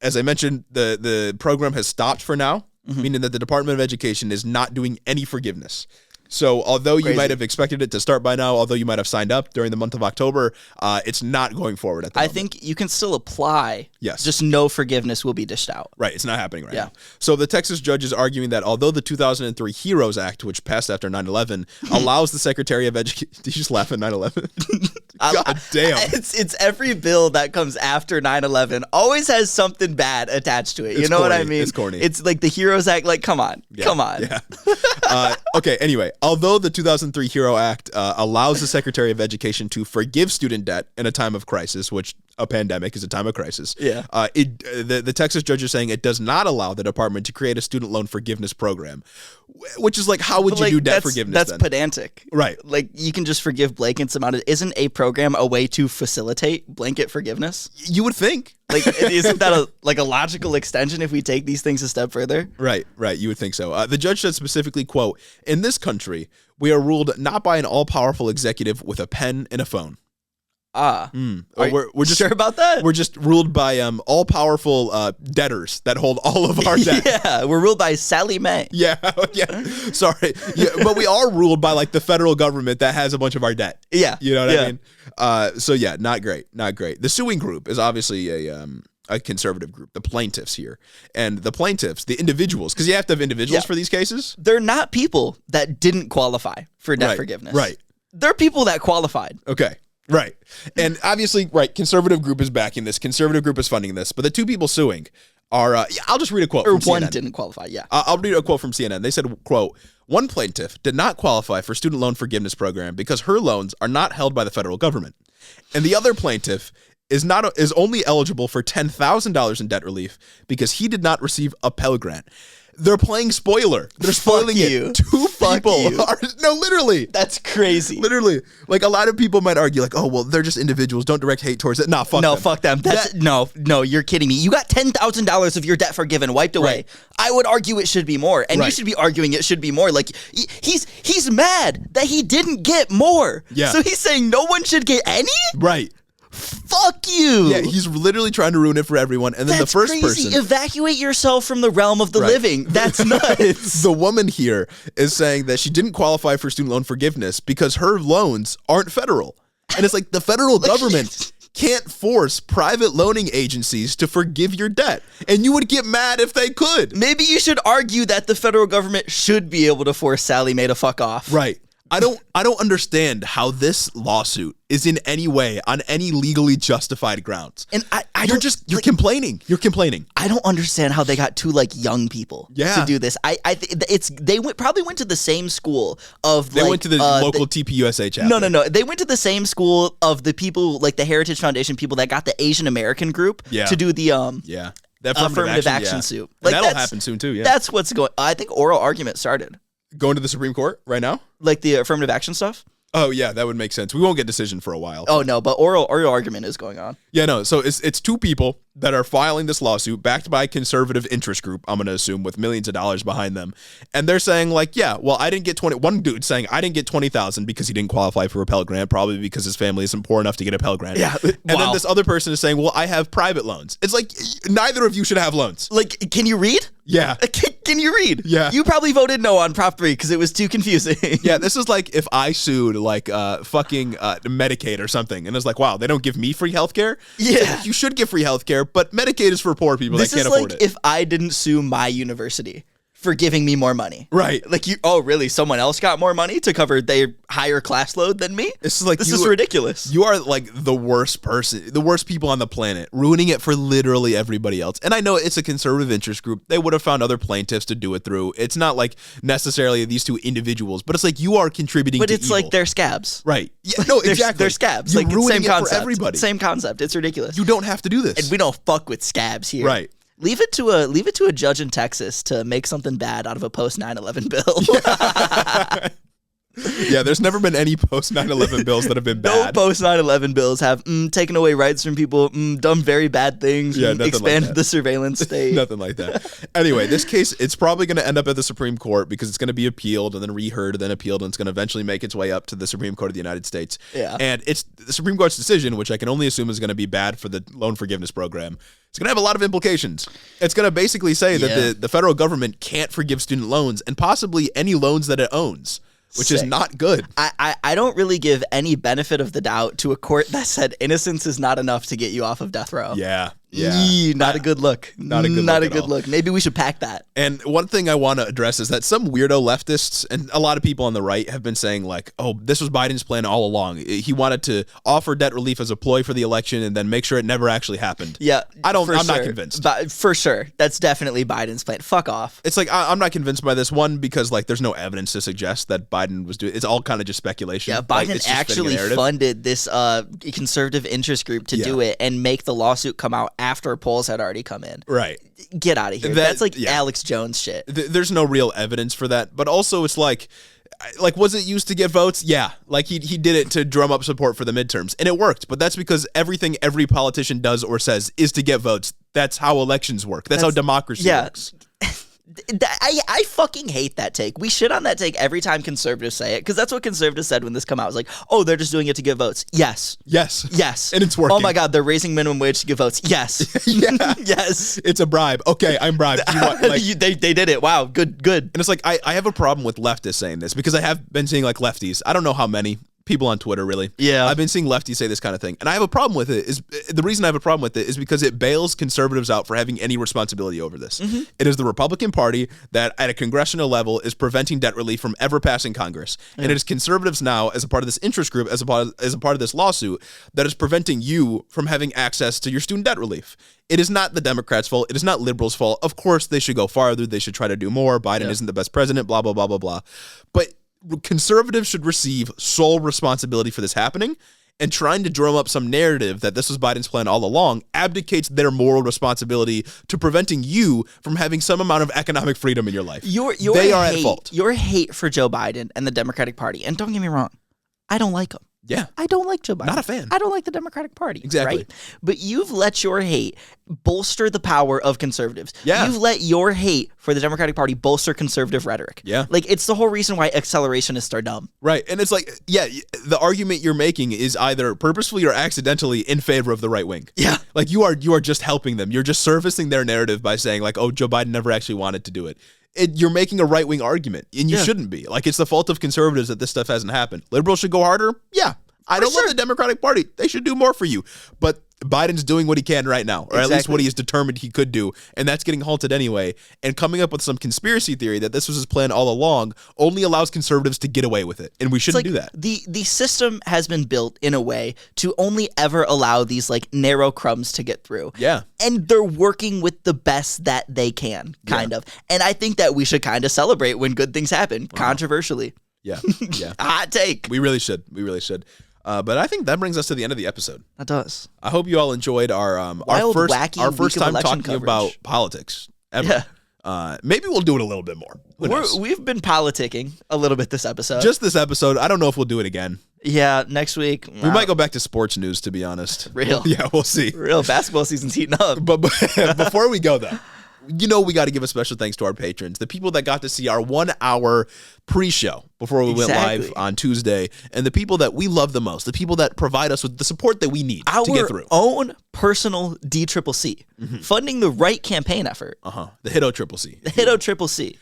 As I mentioned, the program has stopped for now, meaning that the Department of Education is not doing any forgiveness. So although you might have expected it to start by now, although you might have signed up during the month of October, it's not going forward at the moment. I think you can still apply. Yes. Just no forgiveness will be dished out. Right. It's not happening right now. So the Texas judge is arguing that although the 2003 HEROES Act, which passed after 9/11, allows the Secretary of Education... Did you just laugh at 9/11? God damn. It's every bill that comes after 9/11 always has something bad attached to it. You know corny. what I mean? It's corny. It's like the HEROES Act. Like, come on. Come on. Yeah. Okay, anyway, although the 2003 HERO Act allows the Secretary of Education to forgive student debt in a time of crisis, which a pandemic is a time of crisis. Yeah. The Texas judge is saying it does not allow the department to create a student loan forgiveness program, which is like, how would you do debt forgiveness? That's then? pedantic, right? Like, you can just forgive blankets amount of. Isn't a program a way to facilitate blanket forgiveness? You would think. Like, isn't that a logical extension if we take these things a step further? Right. You would think so. The judge said specifically, quote, "In this country, we are ruled not by an all-powerful executive with a pen and a phone." We're just sure about that? We're just ruled by all-powerful debtors that hold all of our debt. Yeah, we're ruled by Sally Mae. Yeah. Sorry, but we are ruled by like the federal government that has a bunch of our debt. Yeah, you know what I mean. So yeah, not great. The suing group is obviously a conservative group. The plaintiffs here, and the plaintiffs, the individuals, because you have to have individuals for these cases. They're not people that didn't qualify for debt forgiveness. Right. They're people that qualified. Okay. Right. And obviously, conservative group is backing this. Conservative group is funding this. But the two people suing are, I'll just read a quote from one CNN. Didn't qualify, yeah. I'll read a quote from CNN. They said, quote, "One plaintiff did not qualify for student loan forgiveness program because her loans are not held by the federal government. And the other plaintiff is only eligible for $10,000 in debt relief because he did not receive a Pell Grant." They're playing spoiler. They're spoiling it. Two people are... No, literally. That's crazy. Literally. Like, a lot of people might argue, like, oh, well, they're just individuals. Don't direct hate towards it. Nah, fuck them. No, fuck them. No, you're kidding me. You got $10,000 of your debt forgiven, wiped away. Right. I would argue it should be more. And you should be arguing it should be more. Like, he's mad that he didn't get more. Yeah. So he's saying no one should get any? Right. Fuck you. Yeah, he's literally trying to ruin it for everyone. And then That's the first crazy. person... Evacuate yourself from the realm of the living. That's nuts. The woman here is saying that she didn't qualify for student loan forgiveness because her loans aren't federal. And it's like the federal government can't force private loaning agencies to forgive your debt. And you would get mad if they could. Maybe you should argue that the federal government should be able to force Sally Mae to fuck off. Right. I don't understand how this lawsuit is in any way on any legally justified grounds. And you're complaining. You're complaining. I don't understand how they got two young people to do this. They probably went to the same school of they went to the local TPUSA chapter. No. They went to the same school of the people the Heritage Foundation people that got the Asian American group to do the the affirmative action suit. That'll happen soon too. Yeah, that's what's going. I think oral argument started. Going to the Supreme Court right now? Like the affirmative action stuff? Oh, yeah, that would make sense. We won't get decision for a while. Oh, no, but oral argument is going on. Yeah, no, so it's two people that are filing this lawsuit backed by a conservative interest group, I'm going to assume, with millions of dollars behind them. And they're saying, I didn't get one dude saying, I didn't get $20,000 because he didn't qualify for a Pell Grant, probably because his family isn't poor enough to get a Pell Grant. Yeah. And then this other person is saying, well, I have private loans. It's like, neither of you should have loans. Can you read? Yeah. Can you read? Yeah. You probably voted no on Prop 3 because it was too confusing. Yeah, this is like if I sued fucking Medicaid or something, and it's like, wow, they don't give me free healthcare? Yeah. Like, you should get free healthcare, but Medicaid is for poor people that can't afford it. This is like if I didn't sue my university for giving me more money. Right. Really? Someone else got more money to cover their higher class load than me? This is ridiculous. You are the worst person, the worst people on the planet, ruining it for literally everybody else. And I know it's a conservative interest group. They would have found other plaintiffs to do it through. It's not necessarily these two individuals, but it's you are contributing to evil. But it's they're scabs. Right. Yeah, no, exactly. They're scabs. You're ruining same it concept. for everybody. Same concept. It's ridiculous. You don't have to do this. And we don't fuck with scabs here. Right. Leave it to a judge in Texas to make something bad out of a post 9/11 bill. Yeah, there's never been any post 9/11 bills that have been bad. No post 9/11 bills have taken away rights from people, done very bad things, expanded the surveillance state. Nothing like that. Anyway, this case, it's probably going to end up at the Supreme Court because it's going to be appealed and then reheard and then appealed, and it's going to eventually make its way up to the Supreme Court of the United States. Yeah. And it's the Supreme Court's decision, which I can only assume is going to be bad for the loan forgiveness program. It's going to have a lot of implications. It's going to basically say that the federal government can't forgive student loans and possibly any loans that it owns. which is not good. I don't really give any benefit of the doubt to a court that said innocence is not enough to get you off of death row. Yeah. Not a good look. Not a good look. Maybe we should pack that. And one thing I want to address is that some weirdo leftists and a lot of people on the right have been saying like, oh, this was Biden's plan all along. He wanted to offer debt relief as a ploy for the election and then make sure it never actually happened. Yeah. I'm not convinced. For sure. That's definitely Biden's plan. Fuck off. It's like, I'm not convinced by this one because like there's no evidence to suggest that Biden was doing, it's all kind of just speculation. Yeah, Biden actually funded this conservative interest group to do it and make the lawsuit come out after polls had already come in. Right. Get out of here. That's like Alex Jones shit. There's no real evidence for that. But also it's like, was it used to get votes? Yeah. Like he did it to drum up support for the midterms. And it worked. But that's because everything every politician does or says is to get votes. That's how elections work. That's how democracy works. I fucking hate that take. We shit on that take every time conservatives say it because that's what conservatives said when this came out. It was like, oh, they're just doing it to get votes. Yes. And it's working. Oh my God, they're raising minimum wage to get votes. Yes. Yes. It's a bribe. Okay, I'm bribed. They did it. Wow. Good. And it's like I have a problem with leftists saying this because I have been seeing like lefties. I don't know how many people on Twitter, really. Yeah. I've been seeing lefties say this kind of thing. And I have a problem with it. The reason I have a problem with it is because it bails conservatives out for having any responsibility over this. Mm-hmm. It is the Republican Party that at a congressional level is preventing debt relief from ever passing Congress. Yeah. And it is conservatives now as a part of this interest group, as a part of this lawsuit that is preventing you from having access to your student debt relief. It is not the Democrats' fault. It is not liberals' fault. Of course, they should go farther. They should try to do more. Biden isn't the best president, blah, blah, blah, blah, blah. But conservatives should receive sole responsibility for this happening, and trying to drum up some narrative that this was Biden's plan all along abdicates their moral responsibility to preventing you from having some amount of economic freedom in your life. They are at fault. Your hate for Joe Biden and the Democratic Party, and don't get me wrong, I don't like him. Yeah. I don't like Joe Biden. Not a fan. I don't like the Democratic Party. Exactly. Right? But you've let your hate bolster the power of conservatives. Yeah. You've let your hate for the Democratic Party bolster conservative rhetoric. Yeah. Like, it's the whole reason why accelerationists are dumb. Right. And it's like, the argument you're making is either purposefully or accidentally in favor of the right wing. Yeah. Like, you are just helping them. You're just servicing their narrative by saying, like, oh, Joe Biden never actually wanted to do it. You're making a right-wing argument, and you shouldn't be. Like, it's the fault of conservatives that this stuff hasn't happened. Liberals should go harder? Yeah. I don't love the Democratic Party. They should do more for you. But Biden's doing what he can right now, or at least what he is determined he could do, and that's getting halted anyway. And coming up with some conspiracy theory that this was his plan all along only allows conservatives to get away with it, and we shouldn't do that. The system has been built in a way to only ever allow these like narrow crumbs to get through. Yeah. And they're working with the best that they can, kind of. And I think that we should kind of celebrate when good things happen, controversially. Yeah. Hot take. We really should. But I think that brings us to the end of the episode. That does. I hope you all enjoyed our first time talking about politics ever. Yeah. Maybe we'll do it a little bit more. We've been politicking a little bit this episode. Just this episode. I don't know if we'll do it again. Yeah, next week. We might go back to sports news, to be honest. Real? Yeah, we'll see. Real basketball season's heating up. But before we go, though, we got to give a special thanks to our patrons, the people that got to see our 1 hour pre-show before we went live on Tuesday, and the people that we love the most, the people that provide us with the support that we need to get through. Our own personal DCCC, funding the right campaign effort. The HITO-CCC. The HITO-CCC.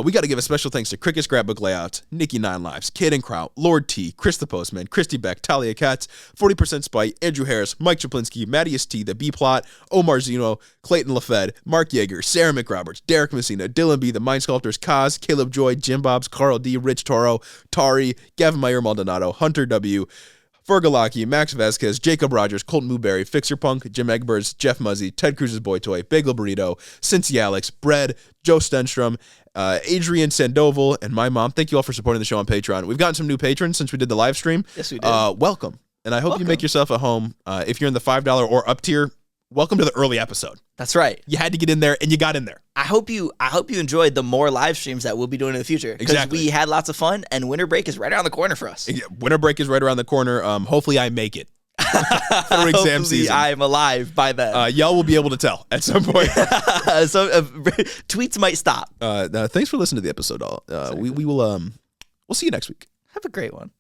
We got to give a special thanks to Cricket Scrapbook Layouts, Nikki Nine Lives, Kid and Kraut, Lord T, Chris the Postman, Christy Beck, Talia Katz, 40% Spite, Andrew Harris, Mike Chaplinsky, Mattias T, The B-Plot, Omar Zeno, Clayton LaFed, Mark Yeager, Sarah McRoberts, Derek Messina, Dylan B, The Mind Sculptors, Kaz, Caleb Joy, Jim Bobs, Carl D, Rich Toro, Tari, Gavin Meyer Maldonado, Hunter W, Fergalaki, Max Vasquez, Jacob Rogers, Colton Mooberry, Fixer Punk, Jim Egbers, Jeff Muzzy, Ted Cruz's Boy Toy, Bagel Burrito, Cincy Alex, Bread, Joe Stenstrom, Adrian Sandoval, and my mom. Thank you all for supporting the show on Patreon. We've gotten some new patrons since we did the live stream. Yes, we did. Welcome. And I hope you make yourself at home. If you're in the $5 or up tier, welcome to the early episode. That's right. You had to get in there, and you got in there. I hope you enjoyed the more live streams that we'll be doing in the future. Exactly. We had lots of fun, and winter break is right around the corner for us. Yeah, winter break is right around the corner. Hopefully I make it for exam season. I'm alive by then. Y'all will be able to tell at some point. Tweets might stop. Thanks for listening to the episode, all. We will we'll see you next week. Have a great one.